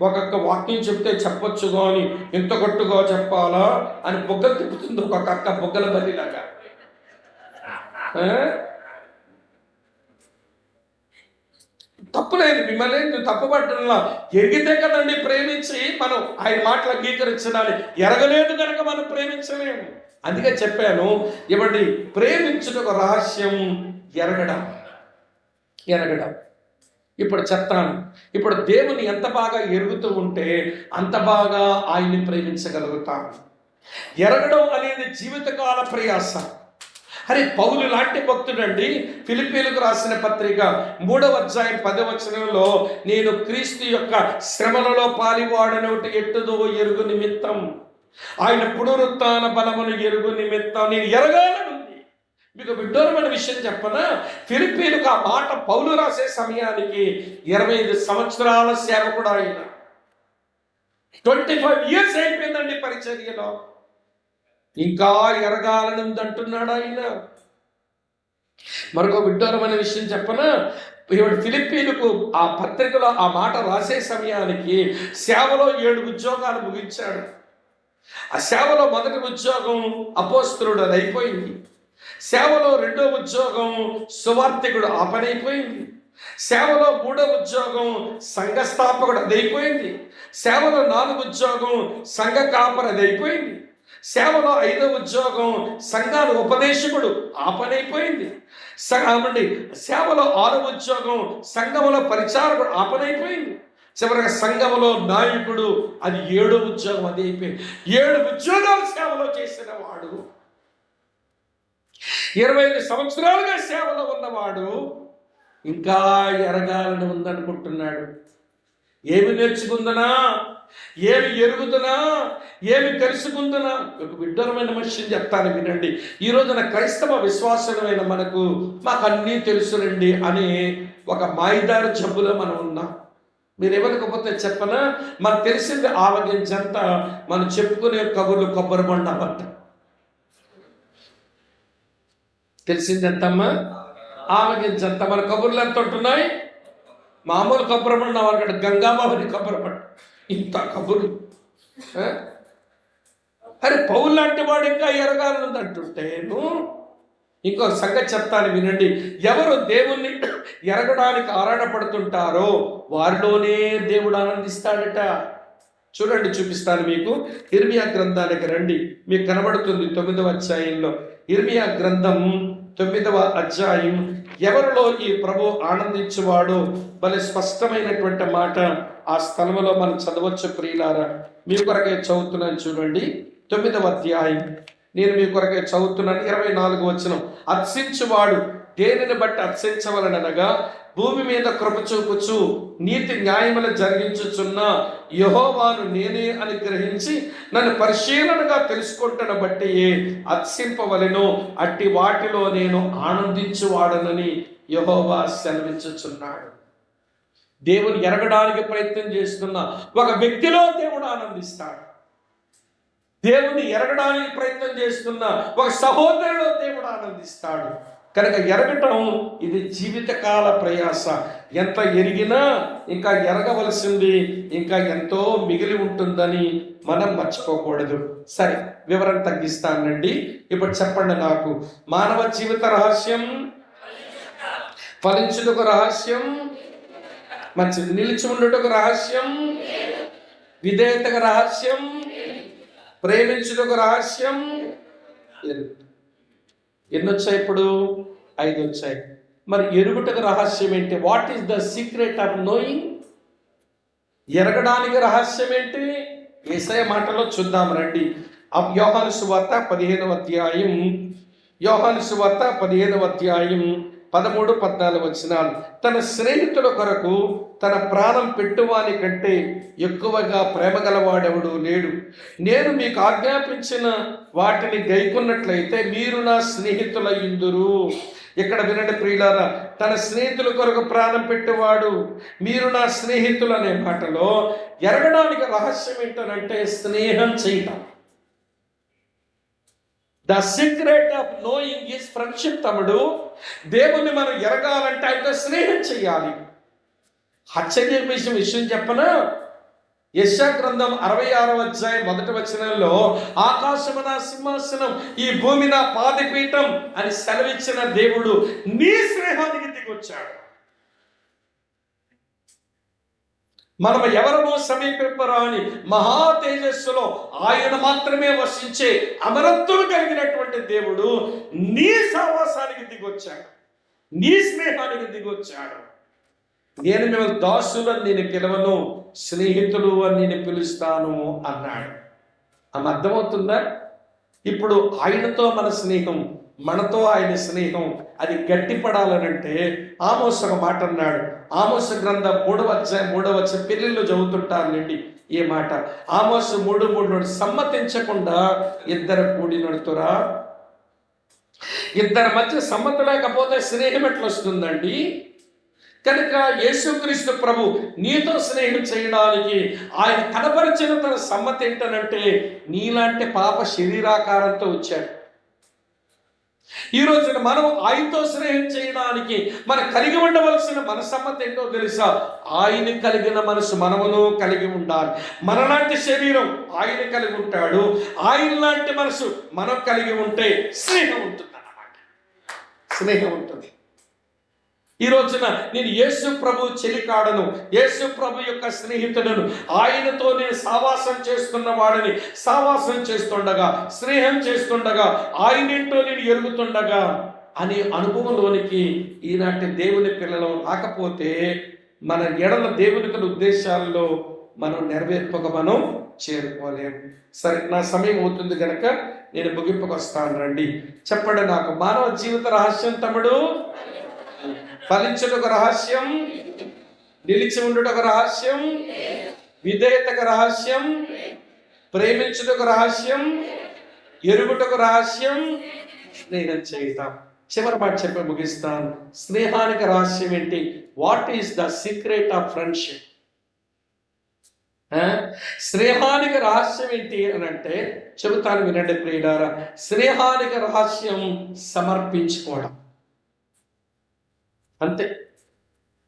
ఒక్కొక్క వాక్యం చెప్తే చెప్పొచ్చు కానీ ఇంత గొట్టుగా చెప్పాలా అని బొగ్గలు తిప్పుతుంది ఒక్కొక్క అక్క, బొగ్గల బలిలాగా. తప్పులేదు, మిమ్మల్ని నువ్వు తప్పుపట్టడంలా. ఎరిగితే కదండి ప్రేమించి మనం ఆయన మాటలు అంగీకరించడాలి. ఎరగలేదు కనుక మనం ప్రేమించలేము. అందుకే చెప్పాను, ఇవ్వండి ప్రేమించుటకు రహస్యం ఎరగడం. ఇప్పుడు చెప్తాను. ఇప్పుడు దేవుని ఎంత బాగా ఎరుగుతూ ఉంటే అంత బాగా ఆయన్ని ప్రేమించగలుగుతాం. ఎరగడం అనేది జీవితకాల ప్రయాస. అరే పౌలు లాంటి భక్తుడండి, ఫిలిప్పీలకు రాసిన పత్రిక 3వ అధ్యాయం 10వ వచనంలో నేను క్రీస్తు యొక్క శ్రమలలో పాలివాడనొకటి ఎట్టుదో ఎరుగు నిమిత్తం, ఆయన పునరుత్థాన బలమును ఎరుగు నిమిత్తం నేను ఎరగాలని. మీకు విడ్డూరమైన విషయం చెప్పనా? ఫిలిప్పీలకు ఆ మాట పౌలు రాసే సమయానికి 25 సంవత్సరాల సేవకుడు ఆయన. 25 years అయిపోయిందండి పరిచర్యలో. ఇంకా ఎరగాలని ఉందంటున్నాడు ఆయన. మరొక విడ్డూరమైన విషయం చెప్పనా? ఫిలిప్పీలకు ఆ పత్రికలో ఆ మాట రాసే సమయానికి సేవలో 7 ఉద్యోగాలు ముగించాడు. ఆ సేవలో మొదటి ఉద్యోగం అపోస్తలుడు, అది అయిపోయింది. సేవలో 2వ ఉద్యోగం సువార్తికుడు, ఆ పని అయిపోయింది. సేవలో 3వ ఉద్యోగం సంఘ స్థాపకుడు, అది అయిపోయింది. సేవలో 4వ ఉద్యోగం సంఘ కాపరి, అది అయిపోయింది. సేవలో 5వ ఉద్యోగం సంఘాల ఉపదేశకుడు, ఆ పని అయిపోయింది. సేవలో 6వ ఉద్యోగం సంఘములో పరిచారకుడు, ఆ పని అయిపోయింది. చివరిగా సంఘములో నాయకుడు, అది 7వ ఉద్యోగం, అది అయిపోయింది. 7 ఉద్యోగాలు సేవలో చేసిన వాడు, 25 సంవత్సరాలుగా సేవలో ఉన్నవాడు ఇంకా ఎరగాలని ఉందనుకుంటున్నాడు. ఏమి నేర్చుకుందనా, ఏమి ఎరుగుదనా, ఏమి తెలుసుకుందనా? ఒక విడ్డూరమైన విషయం చెప్తాను వినండి. ఈ రోజున క్రైస్తవ విశ్వాసమైన మాకు అన్నీ తెలుసునండి అని ఒక మాయిదారు జబ్బులో మనం ఉన్నాం. మీరు ఎవరికపోతే చెప్పనా, మనకు తెలిసింది ఆవగించంత, మనం చెప్పుకునే కబుర్లు కొబ్బరి బండ అబద్ధం. తెలిసింది ఎంతమ్మా? ఆవగించంత. మన కబుర్లు ఎంత ఉంటున్నాయి? మామూలు కొబ్బరి బండ వాళ్ళకి గంగామావని కొబ్బరి బండ, ఇంత కబుర్లు. అరే పౌలు లాంటి వాడు ఇంకా ఎరగాలని అంటుంటేను. ఇంకో సంగతి చెప్తాను వినండి. ఎవరు దేవుణ్ణి ఎరగడానికి ఆరాటపడుతుంటారో వారిలోనే దేవుడు ఆనందిస్తాడట. చూడండి, చూపిస్తాను మీకు. ఇర్మియా గ్రంథానికి రండి, మీకు కనబడుతుంది 9వ అధ్యాయంలో. ఇర్మియా గ్రంథం 9వ అధ్యాయం. ఎవరిలో ఈ ప్రభు ఆనందించువాడో భలే స్పష్టమైనటువంటి మాట ఆ స్థలంలో మనం చదవచ్చు ప్రియులారా. మీ కొరకే చదువుతున్నాను చూడండి, 9వ అధ్యాయం. నేను మీ కొరకే చదువుతున్నాను. 24వ వచనం. అర్చించువాడు దేనిని బట్టి అర్చించవలనగా, భూమి మీద కృప చూపుచు నీతి న్యాయములు జరిగించుచున్న యెహోవాను నేనే అని గ్రహించి నన్ను పరిశీలనగా తెలుసుకుంటున్న బట్టి అర్చింపవలెను, అట్టి వాటిలో నేను ఆనందించువాడనని యెహోవా సెలవించుచున్నాడు. దేవుని ఎరగడానికి ప్రయత్నం చేస్తున్న ఒక వ్యక్తిలో దేవుడు ఆనందిస్తాడు. దేవుని ఎరగడానికి ప్రయత్నం చేస్తున్న ఒక సహోదరులో దేవుడు ఆనందిస్తాడు. కనుక ఎరగటం ఇది జీవితకాల ప్రయాస. ఎంత ఎరిగినా ఇంకా ఎరగవలసింది ఇంకా ఎంతో మిగిలి ఉంటుందని మనం మర్చిపోకూడదు. సరే, వివరణ తగ్గిస్తానండి. ఇప్పుడు చెప్పండి నాకు, మానవ జీవిత రహస్యం, ఫలించుటకు రహస్యం, మంచిది, నిలిచి ఉండుటకు రహస్యం, విధేయతకు రహస్యం, ప్రేమించుటకు రహస్యం. ఎన్ని వచ్చాయి? ఇప్పుడు 5 వచ్చాయి. మరి ఎరుగుటకు రహస్యం ఏంటి? What is the secret of knowing? ఎరగడానికి రహస్యం ఏంటి? యేసయ్య మాటలో చూద్దాం రండి. యోహాను సువార్త 15వ అధ్యాయం. యోహాను సువార్త 15వ అధ్యాయం 13, 14 వచనాలు. తన స్నేహితుల కొరకు తన ప్రాణం పెట్టువాని కంటే ఎక్కువగా ప్రేమ గలవాడెవడు లేడు. నేను మీకు ఆజ్ఞాపించిన వాటిని గైకొన్నట్లయితే మీరు నా స్నేహితులయ్యుందురు. ఇక్కడ వినండి ప్రియులారా, తన స్నేహితుల కొరకు ప్రాణం పెట్టేవాడు మీరు నా స్నేహితులు అనే మాటలో ఎరగడానికి రహస్యం ఏంటనంటే స్నేహం చేయటం. The secret of knowing is friendship. తమ్ముడు, దేవుణ్ణి మనం ఎరగాలంటే ఆయనతో స్నేహం చేయాలి. ఆశ్చర్యమైన విషయం చెప్పనా? యెషయా గ్రంథం 66వ అధ్యాయం 1వ వచనంలో ఆకాశము నా సింహాసనం, ఈ భూమి నా పాదపీఠం అని సెలవిచ్చిన దేవుడు నీ స్నేహానికి దిగొచ్చాడు. మనం ఎవరమో సమీపింపరాని మహా తేజస్సులో ఆయన మాత్రమే వసించే అమరత్వం కలిగినటువంటి దేవుడు నీ సహవాసానికి దిగొచ్చాడు, నీ స్నేహానికి దిగొచ్చాడు. నేను మిమ్మల్ని దాసులని నేను పిలవను, స్నేహితులు అని నేను పిలుస్తాను అన్నాడు. ఆమె అర్థమవుతుందా? ఇప్పుడు ఆయనతో మన స్నేహం, మనతో ఆయన స్నేహం అది గట్టిపడాలనంటే ఆమోస్ ఒక మాట అన్నాడు. ఆమోస్ గ్రంథం 3వ అధ్యాయం 3వ వచనం పెళ్లిళ్ళు చదువుతుంటారులేండి ఈ మాట. ఆమోస్ 3:3 సమ్మతించకుండా ఇద్దరు కూడి నడుతురా. ఇద్దరి మధ్య సమ్మతి లేకపోతే స్నేహం ఎట్లా వస్తుందండి? కనుక యేసుక్రీస్తు ప్రభు నీతో స్నేహం చేయడానికి ఆయన కనపరిచిన తన సమ్మతి ఏంటనంటే నీలాంటి పాప శరీరాకారంతో వచ్చాడు. ఈ రోజున మనం ఆయనతో స్నేహం చేయడానికి మనం కలిగి ఉండవలసిన మన సమ్మతి ఏంటో తెలుసా? ఆయన కలిగిన మనసు మనమును కలిగి ఉండాలి. మనలాంటి శరీరం ఆయన కలిగి ఉంటాడు, ఆయన లాంటి మనసు మనం కలిగి ఉంటే స్నేహం ఉంటుంది అన్నమాట. స్నేహం ఉంటుంది. ఈ రోజున నేను యేసు ప్రభు చెలికాడను, యేసు ప్రభు యొక్క స్నేహితులను, ఆయనతో నేను సావాసం చేస్తున్న వాడిని సావాసం చేస్తుండగా, స్నేహం చేస్తుండగా, ఆయనేంటో నేను ఎరుగుతుండగా అనే అనుభవంలోనికి ఈనాటి దేవుని పిల్లలు రాకపోతే మన ఎడల దేవుని ఉద్దేశాల్లో మనం నెరవేర్పక మనం చేరుకోలేము. సరే, నా సమయం అవుతుంది కనుక నేను ముగింపుకు వస్తాను రండి. చెప్పండి నాకు, మానవ జీవిత రహస్యం తమ్ముడు, ఫలించుటకు రహస్యం, నిలిచి ఉండుటకు రహస్యం, విధేయతకు రహస్యం, ప్రేమించుటకు రహస్యం, ఎరుగుటకు రహస్యం, స్నేహం చేద్దాం. చివరి మాట చెప్పి ముగిస్తాను. స్నేహానికి రహస్యం ఏంటి? What is the secret of friendship? స్నేహానికి రహస్యం ఏంటి అని అంటే చెబుతాను వినండి ప్రియులారా. స్నేహానికి రహస్యం సమర్పించుకోవడం. అంతే.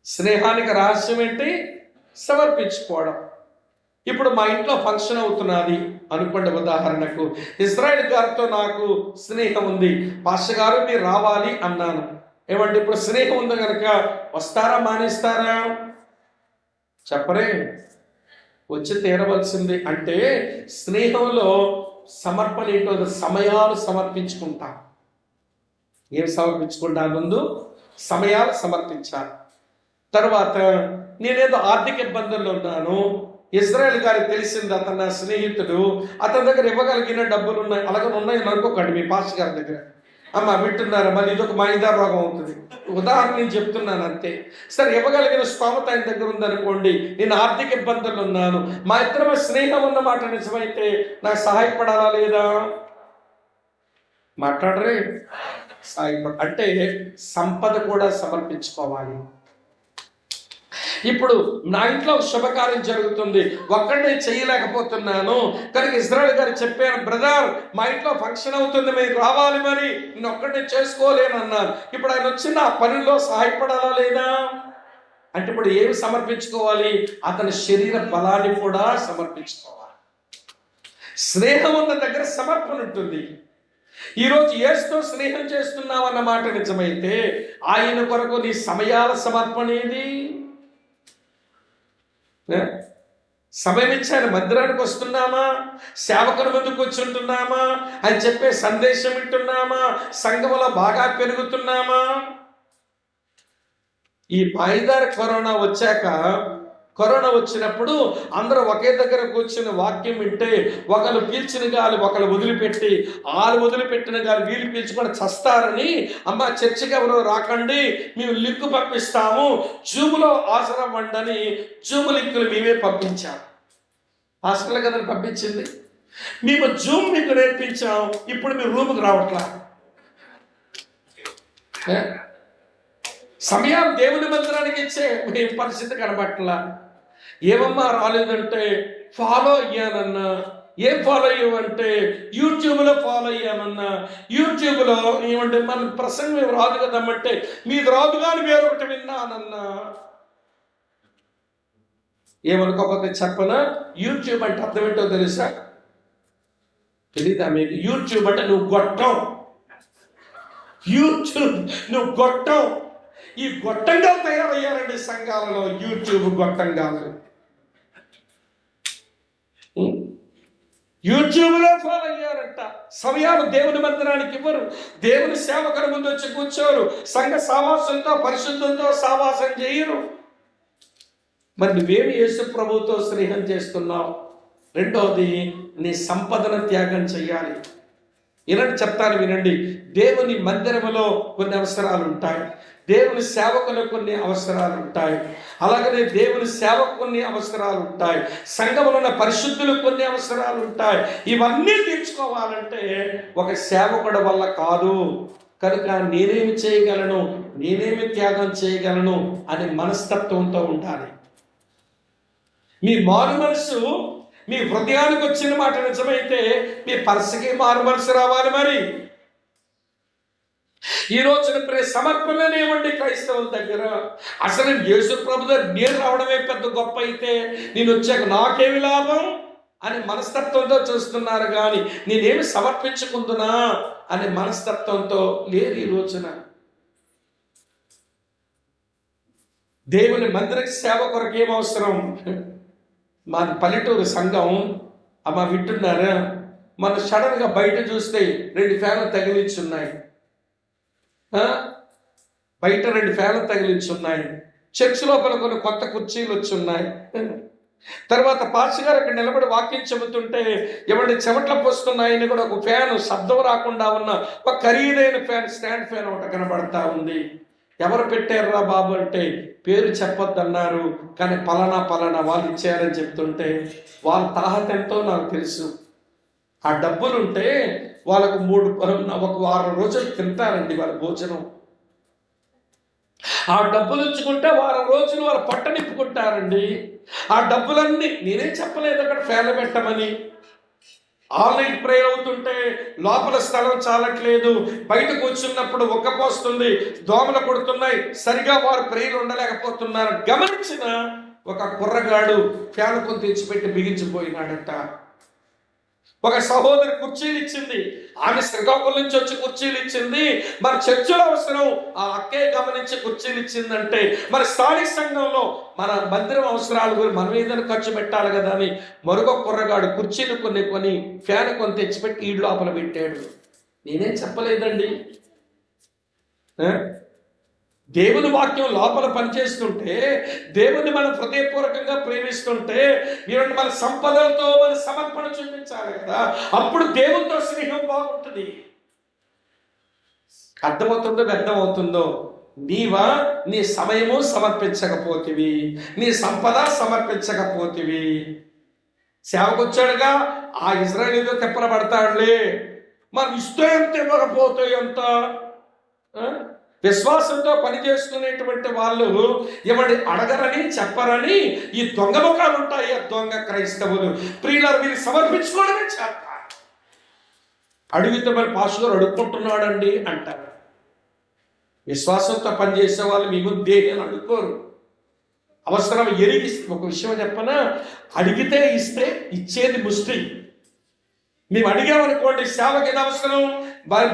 స్నేహానికి రహస్యం ఏంటి? సమర్పించుకోవడం. ఇప్పుడు మా ఇంట్లో ఫంక్షన్ అవుతున్నది అనుకోండి, ఉదాహరణకు ఇజ్రాయెల్ గారితో నాకు స్నేహం ఉంది, పాస్టర్ గారు మీరు రావాలి అన్నాను. ఏమంటే ఇప్పుడు స్నేహం ఉంది కనుక వస్తారా మానేస్తారా? చెప్పరే. వచ్చి తీరవలసింది. అంటే స్నేహంలో సమర్పణ ఏంటో, సమయాలు సమర్పించుకుంటా. ఏం సమర్పించుకుంటా? ముందు సమయాలు సమర్పించాలి. తర్వాత నేనేదో ఆర్థిక ఇబ్బందుల్లో ఉన్నాను, ఇజ్రాయెల్ గారికి తెలిసింది అతను నా స్నేహితుడు, అతని దగ్గర ఇవ్వగలిగిన డబ్బులు ఉన్నాయి, అలాగే ఉన్నాయి అనుకోకండి మీ పాస్టర్ గారి దగ్గర. అమ్మ వింటున్నారా? మళ్ళీ ఇదొక మైదా రోగం అవుతుంది. ఉదాహరణ నేను చెప్తున్నాను అంతే. సరే, ఇవ్వగలిగిన స్తోమత ఆయన దగ్గర ఉందనుకోండి, నేను ఆర్థిక ఇబ్బందులు ఉన్నాను, మా ఇద్దరం స్నేహం ఉన్నమాట నిజమైతే నాకు సహాయపడాలా లేదా? మాట్లాడరే? అంటే సంపద కూడా సమర్పించుకోవాలి. ఇప్పుడు నా ఇంట్లో ఒక శుభకార్యం జరుగుతుంది, ఒక్కడే చేయలేకపోతున్నాను కనుక ఇజ్రాయెల్ గారు చెప్పాను, బ్రదర్ మా ఇంట్లో ఫంక్షన్ అవుతుంది, మీరు రావాలి, మరి నేను ఒక్కడే చేసుకోలేను అన్నాను. ఇప్పుడు ఆయన వచ్చి నా పనుల్లో సహాయపడాలా లేదా? అంటే ఇప్పుడు ఏమి సమర్పించుకోవాలి? అతని శరీర బలాన్ని కూడా సమర్పించుకోవాలి. స్నేహం ఉన్న దగ్గర సమర్పణ ఉంటుంది. ఈరోజు యేసుతో స్నేహం చేస్తున్నావు అన్న మాట నిజమైతే ఆయన కొరకు నీ సమయాల సమర్పణ ఏది? సమయం ఇచ్చి ఆయన మందిరానికి వస్తున్నామా? సేవకుల ముందుకు కూర్చుంటున్నామా? అని చెప్పే సందేశం వింటున్నామా? సంఘంలో బాగా పెరుగుతున్నామా? ఈ పాయిదార కరోనా వచ్చినప్పుడు అందరూ ఒకే దగ్గర కూర్చుని వాక్యం వింటే ఒకళ్ళు పీల్చిన గాలి ఒకళ్ళు వదిలిపెట్టి, వాళ్ళు వదిలిపెట్టిన గాలి వీళ్ళు పీల్చుకొని చస్తారని, అమ్మ చర్చికి ఎవరో రాకండి, మేము లింక్ పంపిస్తాము, జూమ్లో హాజరవ్వండి అని జూమ్ లింకులు మేమే పంపించాం. హాస్టల్ కదా పంపించింది, మేము జూమ్ మీకు నేర్పించాం, ఇప్పుడు మీరు రూమ్కి రావట్లా. సమయం దేవుని మందిరానికి ఇచ్చే పరిస్థితి కనబట్టలా. ఏమమ్మా రాలేదంటే ఫాలో అయ్యానన్నా. ఏం ఫాలో అయ్యావంటే యూట్యూబ్లో ఫాలో అయ్యానన్నా. యూట్యూబ్లో ఏమంటే మన ప్రసంగం ఏమి రాదు కదమ్మంటే మీది రాదు కానీ వేరొకటి విన్నానన్నా. ఏమనుకోకపోతే చెప్పనా, యూట్యూబ్ అంటే అర్థం ఏంటో తెలుసా? తెలీదా మీకు? యూట్యూబ్ అంటే నువ్వు గొట్టం. యూట్యూబ్ నువ్వు గొట్టం. ఈ గొట్టంగా తయారయ్యారండి సంఘాలలో, యూట్యూబ్ గొట్టంగాలు. యూట్యూబ్లో ఫాలో అయ్యారంట. సమయాలు దేవుని మందిరానికి ఇవ్వరు, దేవుని సేవకుల ముందు వచ్చి కూర్చోరు, సంఘ సావాసంతో పరిశుద్ధంతో సావాసం చేయరు. మరి నువ్వేమి యేసు ప్రభువుతో స్నేహం చేస్తున్నావు? రెండవది, నీ సంపదను త్యాగం చెయ్యాలి. చెప్తాను వినండి. దేవుని మందిరములో కొన్ని అవసరాలు ఉంటాయి, దేవుని సేవకులకు కొన్ని అవసరాలు ఉంటాయి, అలాగనే దేవుని సేవకు కొన్ని అవసరాలు ఉంటాయి, సంఘంలో ఉన్న పరిశుద్ధులకు కొన్ని అవసరాలు ఉంటాయి. ఇవన్నీ తీర్చుకోవాలంటే ఒక సేవకుడి వల్ల కాదు. కనుక నేనేమి చేయగలను, నేనేమి త్యాగం చేయగలను అనే మనస్తత్వంతో ఉండాలి. మీ మారు మనసు మీ హృదయానికి వచ్చిన మాట నిజమైతే మీ పర్సుకి మారు మనసు రావాలి. మరి ఈ రోజున సమర్పణలేమండి క్రైస్తవుల దగ్గర. అసలు యేసు ప్రభు దగ్గర నేను రావడమే పెద్ద గొప్ప అయితే నేను వచ్చాక నాకేమి లాభం అని మనస్తత్వంతో చూస్తున్నారు కానీ నేనేమి సమర్పించుకుంటున్నా అనే మనస్తత్వంతో లేరు ఈ రోజున. దేవుని మందిరకి సేవ కొరకు ఏం అవసరం? మాది పల్లెటూరు సంఘం. అమ్మ వింటున్నారా? మన సడన్గా బయట చూస్తే 2 ఫ్యాన్లు తగిలించున్నాయి, బయట 2 ఫ్యాన్లు తగిలించున్నాయి. చర్చ్ లోపల కొన్ని కొత్త కుర్చీలు వచ్చున్నాయి. తర్వాత పాస్టర్ గారు అక్కడ నిలబడి వాక్యం చెబుతుంటే ఎవరి చెమట్ల పోస్తున్నాయని కూడా ఒక ఫ్యాన్ శబ్దం రాకుండా ఉన్న ఒక ఖరీదైన ఫ్యాన్, స్టాండ్ ఫ్యాన్ ఒకటి కనబడతా ఉంది. ఎవరు పెట్టారురా బాబు అంటే పేరు చెప్పొద్దన్నారు, కానీ పలానా వాళ్ళు ఇచ్చారని చెప్తుంటే వాళ్ళ తాహత ఎంతో నాకు తెలుసు. ఆ డబ్బులుంటే వాళ్ళకు 1 వారం రోజులు తింటారండి వాళ్ళ భోజనం. ఆ డబ్బులు ఉంచుకుంటే వారం రోజులు వాళ్ళ పట్ట నిప్పుకుంటారండి. ఆ డబ్బులన్నీ నేనేం చెప్పలేదు అక్కడ ఫ్యాన్లు పెట్టమని. ఆన్లైన్ ప్రేయర్ అవుతుంటే లోపల స్థలం చాలట్లేదు, బయట కూర్చున్నప్పుడు ఒక్కపోస్తుంది, దోమలు కొడుతున్నాయి, సరిగా వారు ప్రేయర్ ఉండలేకపోతున్నారు. గమనించిన ఒక కుర్రగాడు ఫ్యాన్ కొని తెచ్చిపెట్టి బిగించిపోయినాడట. ఒక సహోదరి కుర్చీలు ఇచ్చింది, ఆమె శ్రీకాకుళం నుంచి వచ్చి కుర్చీలు ఇచ్చింది. మరి చర్చలో అవసరం ఆ అక్కే గమనించి కుర్చీలు ఇచ్చిందంటే మరి స్థానిక సంఘంలో మన మందిరం అవసరాల గురించి మనం ఏదైనా ఖర్చు పెట్టాలి కదా అని మరొక కుర్రగాడు కుర్చీలు కొని ఫ్యాన్ కొని తెచ్చిపెట్టి ఈ లోపల పెట్టాడు. నేనేం చెప్పలేదండి. దేవుని వాక్యం లోపల పనిచేస్తుంటే, దేవుని మనం హృదయపూర్వకంగా ప్రేమిస్తుంటే, ఇలాంటి మన సంపదలతో మన సమర్పణ చూపించాలి కదా. అప్పుడు దేవునితో స్నేహం బాగుంటుంది. అర్థమవుతుందో వ్యర్థమవుతుందో? నీవా నీ సమయము సమర్పించకపోతివి, నీ సంపద సమర్పించకపోతివి. సేవకొచ్చాడుగా ఆ ఇజ్రాయేలీతో తెప్పలబడతాడులే, మనం ఇస్తే ఎంత ఇవ్వకపోతే ఎంత. విశ్వాసంతో పనిచేసుకునేటువంటి వాళ్ళు ఏమండి అడగరని చెప్పరని ఈ దొంగ ముఖాలు ఉంటాయి. ఆ దొంగ క్రైస్తవులు ప్రియులారు వీళ్ళు సమర్పించుకోవడమే చేత. అడిగితే మరి పాస్టర్ అడుక్కుంటున్నాడండి అంటారు. విశ్వాసంతో పనిచేసే వాళ్ళు మీ ముందు దేని అడుక్కోరు. అవసరం ఎరిగి ఒక విషయం చెప్పనా, అడిగితే ఇస్తే ఇచ్చేది ముష్టి. మేము అడిగామనుకోండి, సేవకి ఇది అవసరం,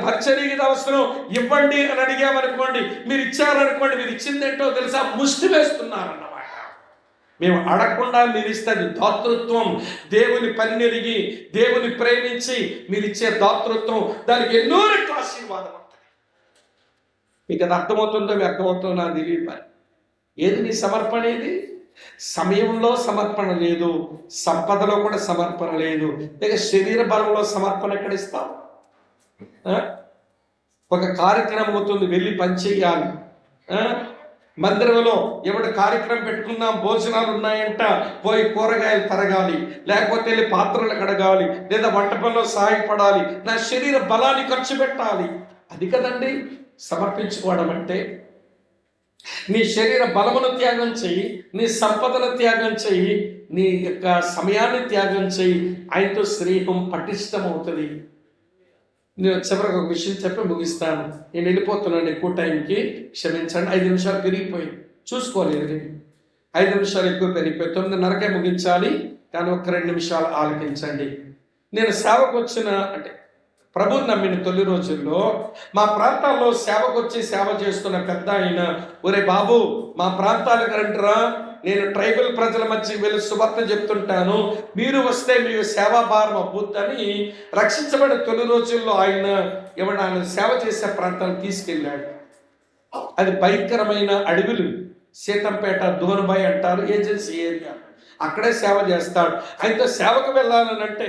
పరిచర్యకి ఇది అవసరం, ఇవ్వండి అని అడిగామనుకోండి, మీరు ఇచ్చారనుకోండి, మీరు ఇచ్చిందేంటో తెలుసా, ముష్టి వేస్తున్నారన్నమాట. మేము అడగకుండా మీరు ఇస్తే దాతృత్వం. దేవుని పనినెరిగి దేవుని ప్రేమించి మీరు ఇచ్చే దాతృత్వం, దానికి ఎన్నో రెట్ల ఆశీర్వాదం ఉంటుంది. మీకు అది అర్థమవుతుందో వ్యర్థమవుతుందో నాకు తెలియదు. ఏది నీ సమర్పణ? ఏది? సమయంలో సమర్పణ లేదు, సంపదలో కూడా సమర్పణ లేదు, లేక శరీర బలంలో సమర్పణ ఎక్కడ ఇస్తాం? ఒక కార్యక్రమం అవుతుంది, వెళ్ళి పనిచేయాలి. మందిరంలో ఎవడు కార్యక్రమం పెట్టుకున్నాం, భోజనాలు ఉన్నాయంట, పోయి కూరగాయలు తరగాలి, లేకపోతే వెళ్ళి పాత్రలు కడగాలి, లేదా వంట పనిలో సహాయపడాలి, నా శరీర బలాన్ని ఖర్చు పెట్టాలి. అది కదండి సమర్పించుకోవడం అంటే. నీ శరీర బలమును త్యాగం చెయ్యి, నీ సంపదను త్యాగం చెయ్యి, నీ యొక్క సమయాన్ని త్యాగం చెయ్యి. ఆయనతో స్నేహం పటిష్టమవుతుంది. నేను చివరికి ఒక విషయం చెప్పి ముగిస్తాను. నేను వెళ్ళిపోతున్నాను ఎక్కువ టైంకి, క్షమించండి. 5 నిమిషాలు పెరిగిపోయి చూసుకోలేదు. 5 నిమిషాలు ఎక్కువ పెరిగిపోయి 9:30కే ముగించాలి, కానీ ఒక 2 నిమిషాలు ఆలకించండి. నేను సేవకు వచ్చిన అంటే ప్రభుని నమ్మిన తొలి రోజుల్లో మా ప్రాంతాల్లో సేవకు వచ్చి సేవ చేస్తున్న పెద్ద ఆయన, ఒరే బాబు మా ప్రాంతాలకు రండిరా, నేను ట్రైబల్ ప్రజల మధ్యకి వెళ్ళి సువార్త చెప్తుంటాను, మీరు వస్తే మీకు సేవా భారం అబ్బుద్దని రక్షించబడిన తొలి రోజుల్లో ఆయన సేవ చేసే ప్రాంతాన్ని తీసుకెళ్ళాడు. అది భయంకరమైన అడవులు, సీతంపేట, దోనబాయ్ అంటారు, ఏజెన్సీ ఏరియా. అక్కడే సేవ చేస్తాడు. ఆయనతో సేవకు వెళ్ళాలని అంటే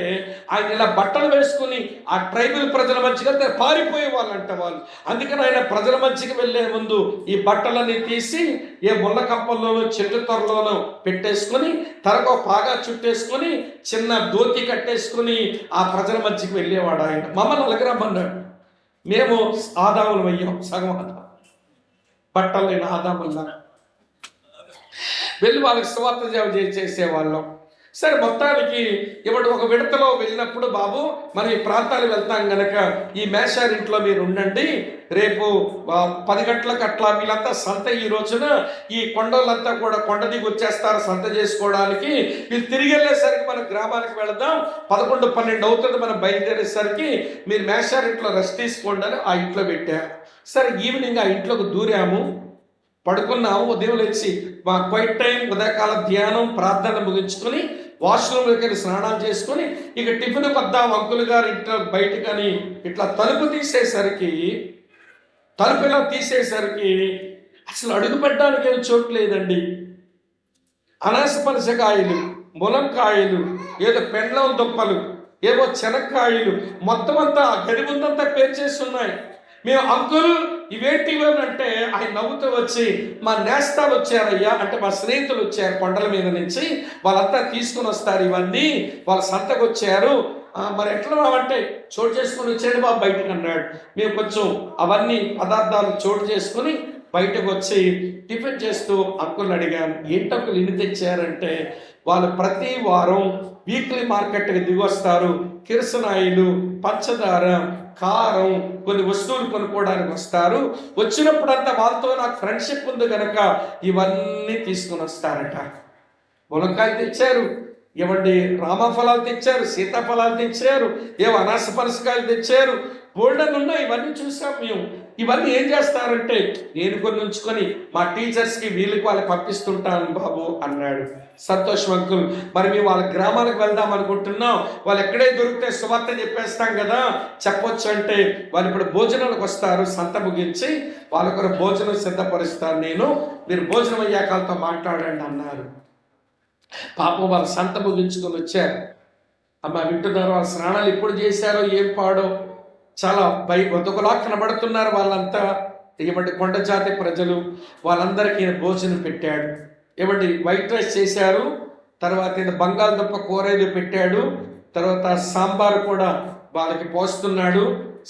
ఆయన ఇలా బట్టలు వేసుకుని ఆ ట్రైబల్ ప్రజల మధ్యకి పారిపోయే వాళ్ళంట వాళ్ళు. అందుకని ఆయన ప్రజల మధ్యకి వెళ్ళే ముందు ఈ బట్టలన్నీ తీసి ఏ ముళ్ళ కంపల్లోనూ చెట్టు త్వరలోనూ పెట్టేసుకుని తలకు పాగా చుట్టేసుకుని చిన్న ధోతి కట్టేసుకుని ఆ ప్రజల మధ్యకి వెళ్ళేవాడు ఆయన. మమ్మల్ని అలగరమ్మన్నాడు. మేము ఆదాములు అయ్యాం, సగం బట్టలు లేని ఆదాముల్లా వెళ్ళి వాళ్ళకి సువార్త చేసేవాళ్ళం. సరే, మొత్తానికి ఇప్పుడు ఒక విడతలో వెళ్ళినప్పుడు, బాబు మనం ఈ ప్రాంతాలు వెళ్తాం గనక ఈ మేషారింట్లో మీరు ఉండండి, రేపు 10 గంటలకు అట్లా వీళ్ళంతా సంత, ఈ రోజున ఈ కొండలంతా కూడా కొండ దిగి వచ్చేస్తారు సంత చేసుకోవడానికి, వీళ్ళు తిరిగి వెళ్ళేసరికి మనం గ్రామానికి వెళదాం, 11-12 అవుతుంది మనం బయలుదేరేసరికి, మీరు మేషారింట్లో రెస్ట్ తీసుకోండి అని ఆ ఇంట్లో పెట్టారు. సరే, ఈవినింగ్ ఆ ఇంట్లోకి దూరాము, పడుకున్నాము. ఉదయం లేచి మా క్వైట్ టైం, ఉదయకాల ధ్యానం, ప్రార్థన ముగించుకొని వాష్రూమ్లోకి వెళ్ళి స్నానాలు చేసుకొని ఇక టిఫిన్ పద్దాం అంకుల్ గారు ఇంట్లో బయటకని ఇట్లా తలుపు ఇలా తీసేసరికి అసలు అడుగుపెట్టడానికి ఏదో చోటు లేదండి. అనాసపనసకాయలు, ములంకాయలు, ఏదో పెండ్లం దుంపలు, ఏవో శనక్కాయలు, మొత్తం అంతా గడి ముందంతా పేర్చేస్తున్నాయి. మేము అంకుల్ ఇవేంటి అంటే ఆయన నవ్వుతూ వచ్చి, మా నేస్తాలు వచ్చారయ్యా, అంటే మా స్నేహితులు వచ్చారు కొండల మీద నుంచి, వాళ్ళంతా తీసుకుని వస్తారు ఇవన్నీ, వాళ్ళ సంతకు వచ్చారు, మరి ఎట్లా రావంటే చోటు చేసుకుని వచ్చేది బాబు బయటకు అన్నాడు. మేము కొంచెం అవన్నీ పదార్థాలు చోటు చేసుకుని బయటకు వచ్చి టిఫిన్ చేస్తూ అంకుల్ని అడిగాను, ఏంటి అంకుల్ ఇన్ని తెచ్చారంటే, వాళ్ళు ప్రతి వారం వీక్లీ మార్కెట్కి దిగొస్తారు, కిరసనాయిలు, పంచదార, కారం, కొన్ని వస్తువులు కొనుక్కోవడానికి వస్తారు, వచ్చినప్పుడంతా వాళ్ళతో నాకు ఫ్రెండ్షిప్ ఉంది కనుక ఇవన్నీ తీసుకుని వస్తారట. మునక్కాయ తెచ్చారు, ఏమండి రామఫలాలు తెచ్చారు, సీతాఫలాలు తెచ్చారు, ఏవో అనాస పనసకాయలు తెచ్చారు, బోల్డన్ ఉన్నాయి. ఇవన్నీ చూసాం మేము. ఇవన్నీ ఏం చేస్తారంటే నేను కొన్ని ఉంచుకొని మా టీచర్స్కి వీళ్ళకి వాళ్ళకి పంపిస్తుంటాను బాబు అన్నాడు. సంతోషం అంకుల్. మరి మేము వాళ్ళ గ్రామాలకు వెళ్దాం అనుకుంటున్నాం, వాళ్ళు ఎక్కడే దొరికితే సువార్త చెప్పేస్తాం కదా, చెప్పొచ్చు అంటే వాళ్ళు ఇప్పుడు భోజనాలకు వస్తారు, సంత ముగించి వాళ్ళకొక భోజనం సిద్ధపరుస్తాను నేను, మీరు భోజనం అయ్యాక వాళ్ళతో మాట్లాడండి అన్నారు. పాపం వాళ్ళు సంత ముగించుకొని వచ్చారు. అమ్మ వింటున్నారు, వాళ్ళ స్నానాలు ఎప్పుడు చేశారో ఏం పాడో చాలా బతుకులా కనబడుతున్నారు వాళ్ళంతా. ఏమంటే కొండ జాతి ప్రజలు, వాళ్ళందరికీ భోజనం పెట్టాడు. ఏమంటే వైట్ రైస్ చేశారు, తర్వాత బంగాళదుంప కూర ఏదో పెట్టాడు, తర్వాత సాంబార్ కూడా వాళ్ళకి పోస్తున్నాడు.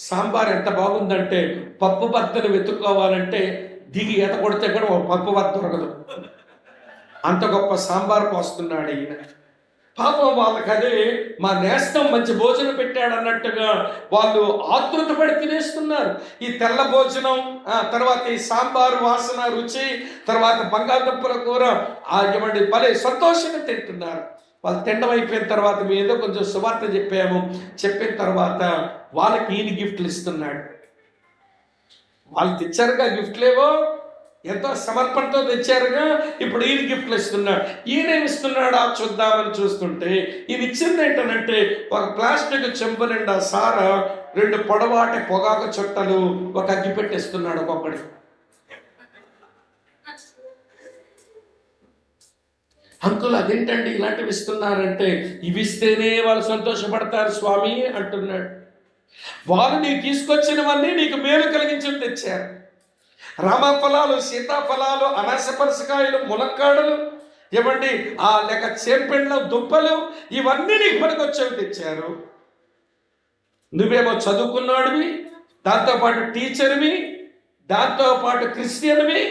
సాంబార్ ఎంత బాగుందంటే పప్పు బద్దను వెతుక్కోవాలంటే దిగి ఈత కొడితే కూడా ఒక పప్పు బద్ద దొరకదు, అంత గొప్ప సాంబార్ పోస్తున్నాడు ఈయన. పాపం వాళ్ళకి అదే మా నేస్తం మంచి భోజనం పెట్టాడు అన్నట్టుగా వాళ్ళు ఆతృత పడి తినేస్తున్నారు. ఈ తెల్ల భోజనం, తర్వాత ఈ సాంబారు వాసన రుచి, తర్వాత బంగాళదుంపల కూర, ఏమండి భలే సంతోషంగా తింటున్నారు. వాళ్ళు తినడం అయిపోయిన తర్వాత మేము ఏదో కొంచెం సువార్త చెప్పాము, చెప్పిన తర్వాత వాళ్ళకి ఈయన గిఫ్ట్లు ఇస్తున్నాడు. వాళ్ళు తెచ్చారుగా గిఫ్ట్లేవో, ఎంతో సమర్పణతో తెచ్చారుగా, ఇప్పుడు ఈయన గిఫ్ట్లు ఇస్తున్నాడు. ఈయనేమి ఇస్తున్నాడా చూద్దామని చూస్తుంటే ఈయన ఇచ్చింది ఏంటనంటే ఒక ప్లాస్టిక్ చెంబు నిండా సార, 2 పొడవాటి పొగాకు చుట్టలు, ఒక అగ్గి పెట్టిస్తున్నాడు ఒక్కొక్కడి. అంకుల్ అదేంటండి ఇలాంటివి ఇస్తున్నారంటే, ఇవి ఇస్తేనే వాళ్ళు సంతోషపడతారు స్వామి అంటున్నాడు. వాళ్ళు నీకు తీసుకొచ్చినవన్నీ నీకు మేలు కలిగించి తెచ్చారు. రామఫలాలు, సీతాఫలాలు, అనాస పనసకాయలు, ములక్కాడలు, ఏమండి లేక చేపెండ్ల దుంపలు, ఇవన్నీ నీకు పనికొచ్చేవి తెచ్చారు. నువ్వేమో చదువుకున్నాడువి, దాంతోపాటు టీచర్వి, దాంతోపాటు క్రిస్టియన్వి.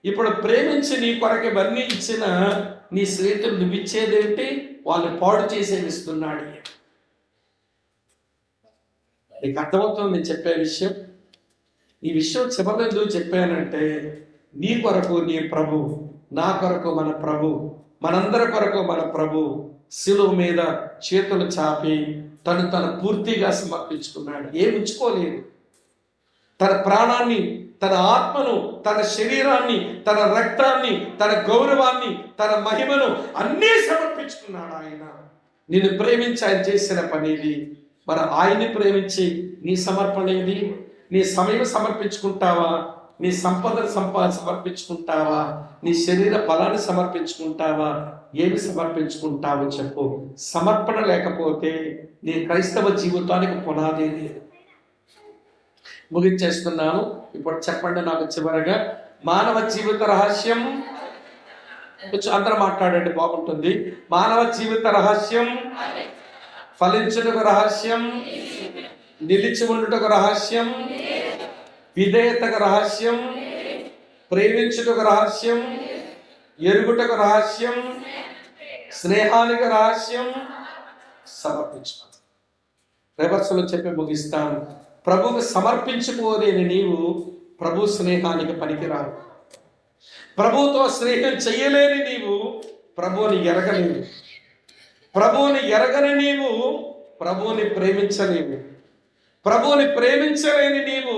ఇప్పుడు ప్రేమించి నీ కొరకు ఇవన్నీ ఇచ్చిన నీ స్నేహితులు నువ్విచ్చేదేంటి? వాళ్ళు పాడు చేసేది ఇస్తున్నాడు. నీకు అర్థమవుతుంది నేను చెప్పే విషయం. ఈ విషయం చివరిలో చెప్పానంటే నీ కొరకు నీ ప్రభు, నా కొరకు మన ప్రభు, మనందరి కొరకు మన ప్రభు శిలువ మీద చేతులు చాపి తను పూర్తిగా సమర్పించుకున్నాడు. ఏమి ఉంచుకోలేదు. తన ప్రాణాన్ని, తన ఆత్మను, తన శరీరాన్ని, తన రక్తాన్ని, తన గౌరవాన్ని, తన మహిమను అన్నీ సమర్పించుకున్నాడు ఆయన. నిన్ను ప్రేమించి ఆయన చేసిన పని ఇది. మరి ఆయన్ని ప్రేమించి నీ సమర్పణ ఏది? నీ సమయం సమర్పించుకుంటావా? నీ సంపదను సమర్పించుకుంటావా? నీ శరీర బలాన్ని సమర్పించుకుంటావా? ఏమి సమర్పించుకుంటావో చెప్పు. సమర్పణ లేకపోతే నీ క్రైస్తవ జీవితానికి పునాది లేదు. ముగించేస్తున్నాను. ఇప్పుడు చెప్పండి నాకు చివరగా, మానవ జీవిత రహస్యం కొంచెం అందరూ మాట్లాడండి బాగుంటుంది. మానవ జీవిత రహస్యం, ఫలించుటకు రహస్యం, నిలిచి ఉండుటకు రహస్యం, విధేయతకు రహస్యం, ప్రేమించుటకు రహస్యం, ఎరుగుటకు రహస్యం, స్నేహానికి రహస్యం, సమర్పించుకో. రివర్స్లో చెప్పి ముగిస్తాను. ప్రభువుకు సమర్పించుకోలేని నీవు ప్రభు స్నేహానికి పనికిరావు. ప్రభువుతో స్నేహం చెయ్యలేని నీవు ప్రభువుని ఎరగలేవు. ప్రభువుని ఎరగని నీవు ప్రభువుని ప్రేమించలేవు. ప్రభువుని ప్రేమించలేని నీవు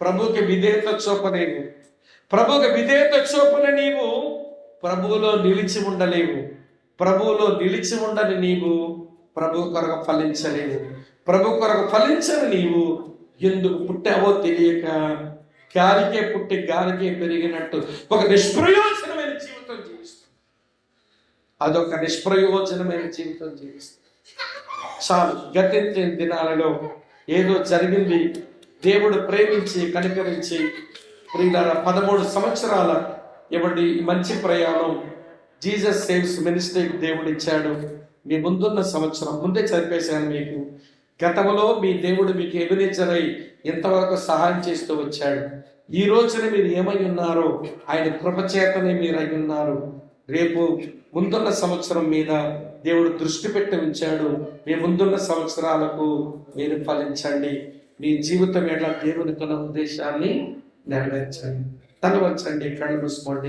ప్రభువుకి విధేయత చూపలేవు. ప్రభువుకి విధేయత చూపని నీవు ప్రభువులో నిలిచి ఉండలేవు. ప్రభువులో నిలిచి ఉండని నీవు ప్రభు కొరకు ఫలించలేవు. ప్రభు కొరకు ఫలించని నీవు ఎందుకు పుట్టావో తెలియక గాలికే పుట్టి గాలికే పెరిగినట్టు ఒక నిష్ప్రయోజనమైన జీవితం జీవిస్తుంది. అదొక నిష్ప్రయోజనమైన జీవితం జీవిస్తుంది. చాలు, గతించిన దినాలలో ఏదో జరిగింది. దేవుడు ప్రేమించి కనికరించి ప్రియులార 13 సంవత్సరాల ఇవ్వండి మంచి ప్రయాణం జీసస్ సేవ్స్ మినిస్ట్రీకి దేవుడు ఇచ్చాడు. మీ ముందున్న సంవత్సరం ముందే చదివేశాను మీకు. గతంలో మీ దేవుడు మీకు ఎబినేజరై ఇంతవరకు సహాయం చేస్తూ వచ్చాడు. ఈ రోజున మీరు ఏమై ఉన్నారో ఆయన కృపచేతనే మీరు అయి ఉన్నారు. రేపు ముందున్న సంవత్సరం మీద దేవుడు దృష్టి పెట్టి ఉంచాడు. మీ ముందున్న సంవత్సరాలకు మీరు ఫలించండి. మీ జీవితం ఎట్లా దేవునికి ఉన్న ఉద్దేశాన్ని నెరవేర్చండి. తల వంచండి, కళ్ళు మూసుకోండి.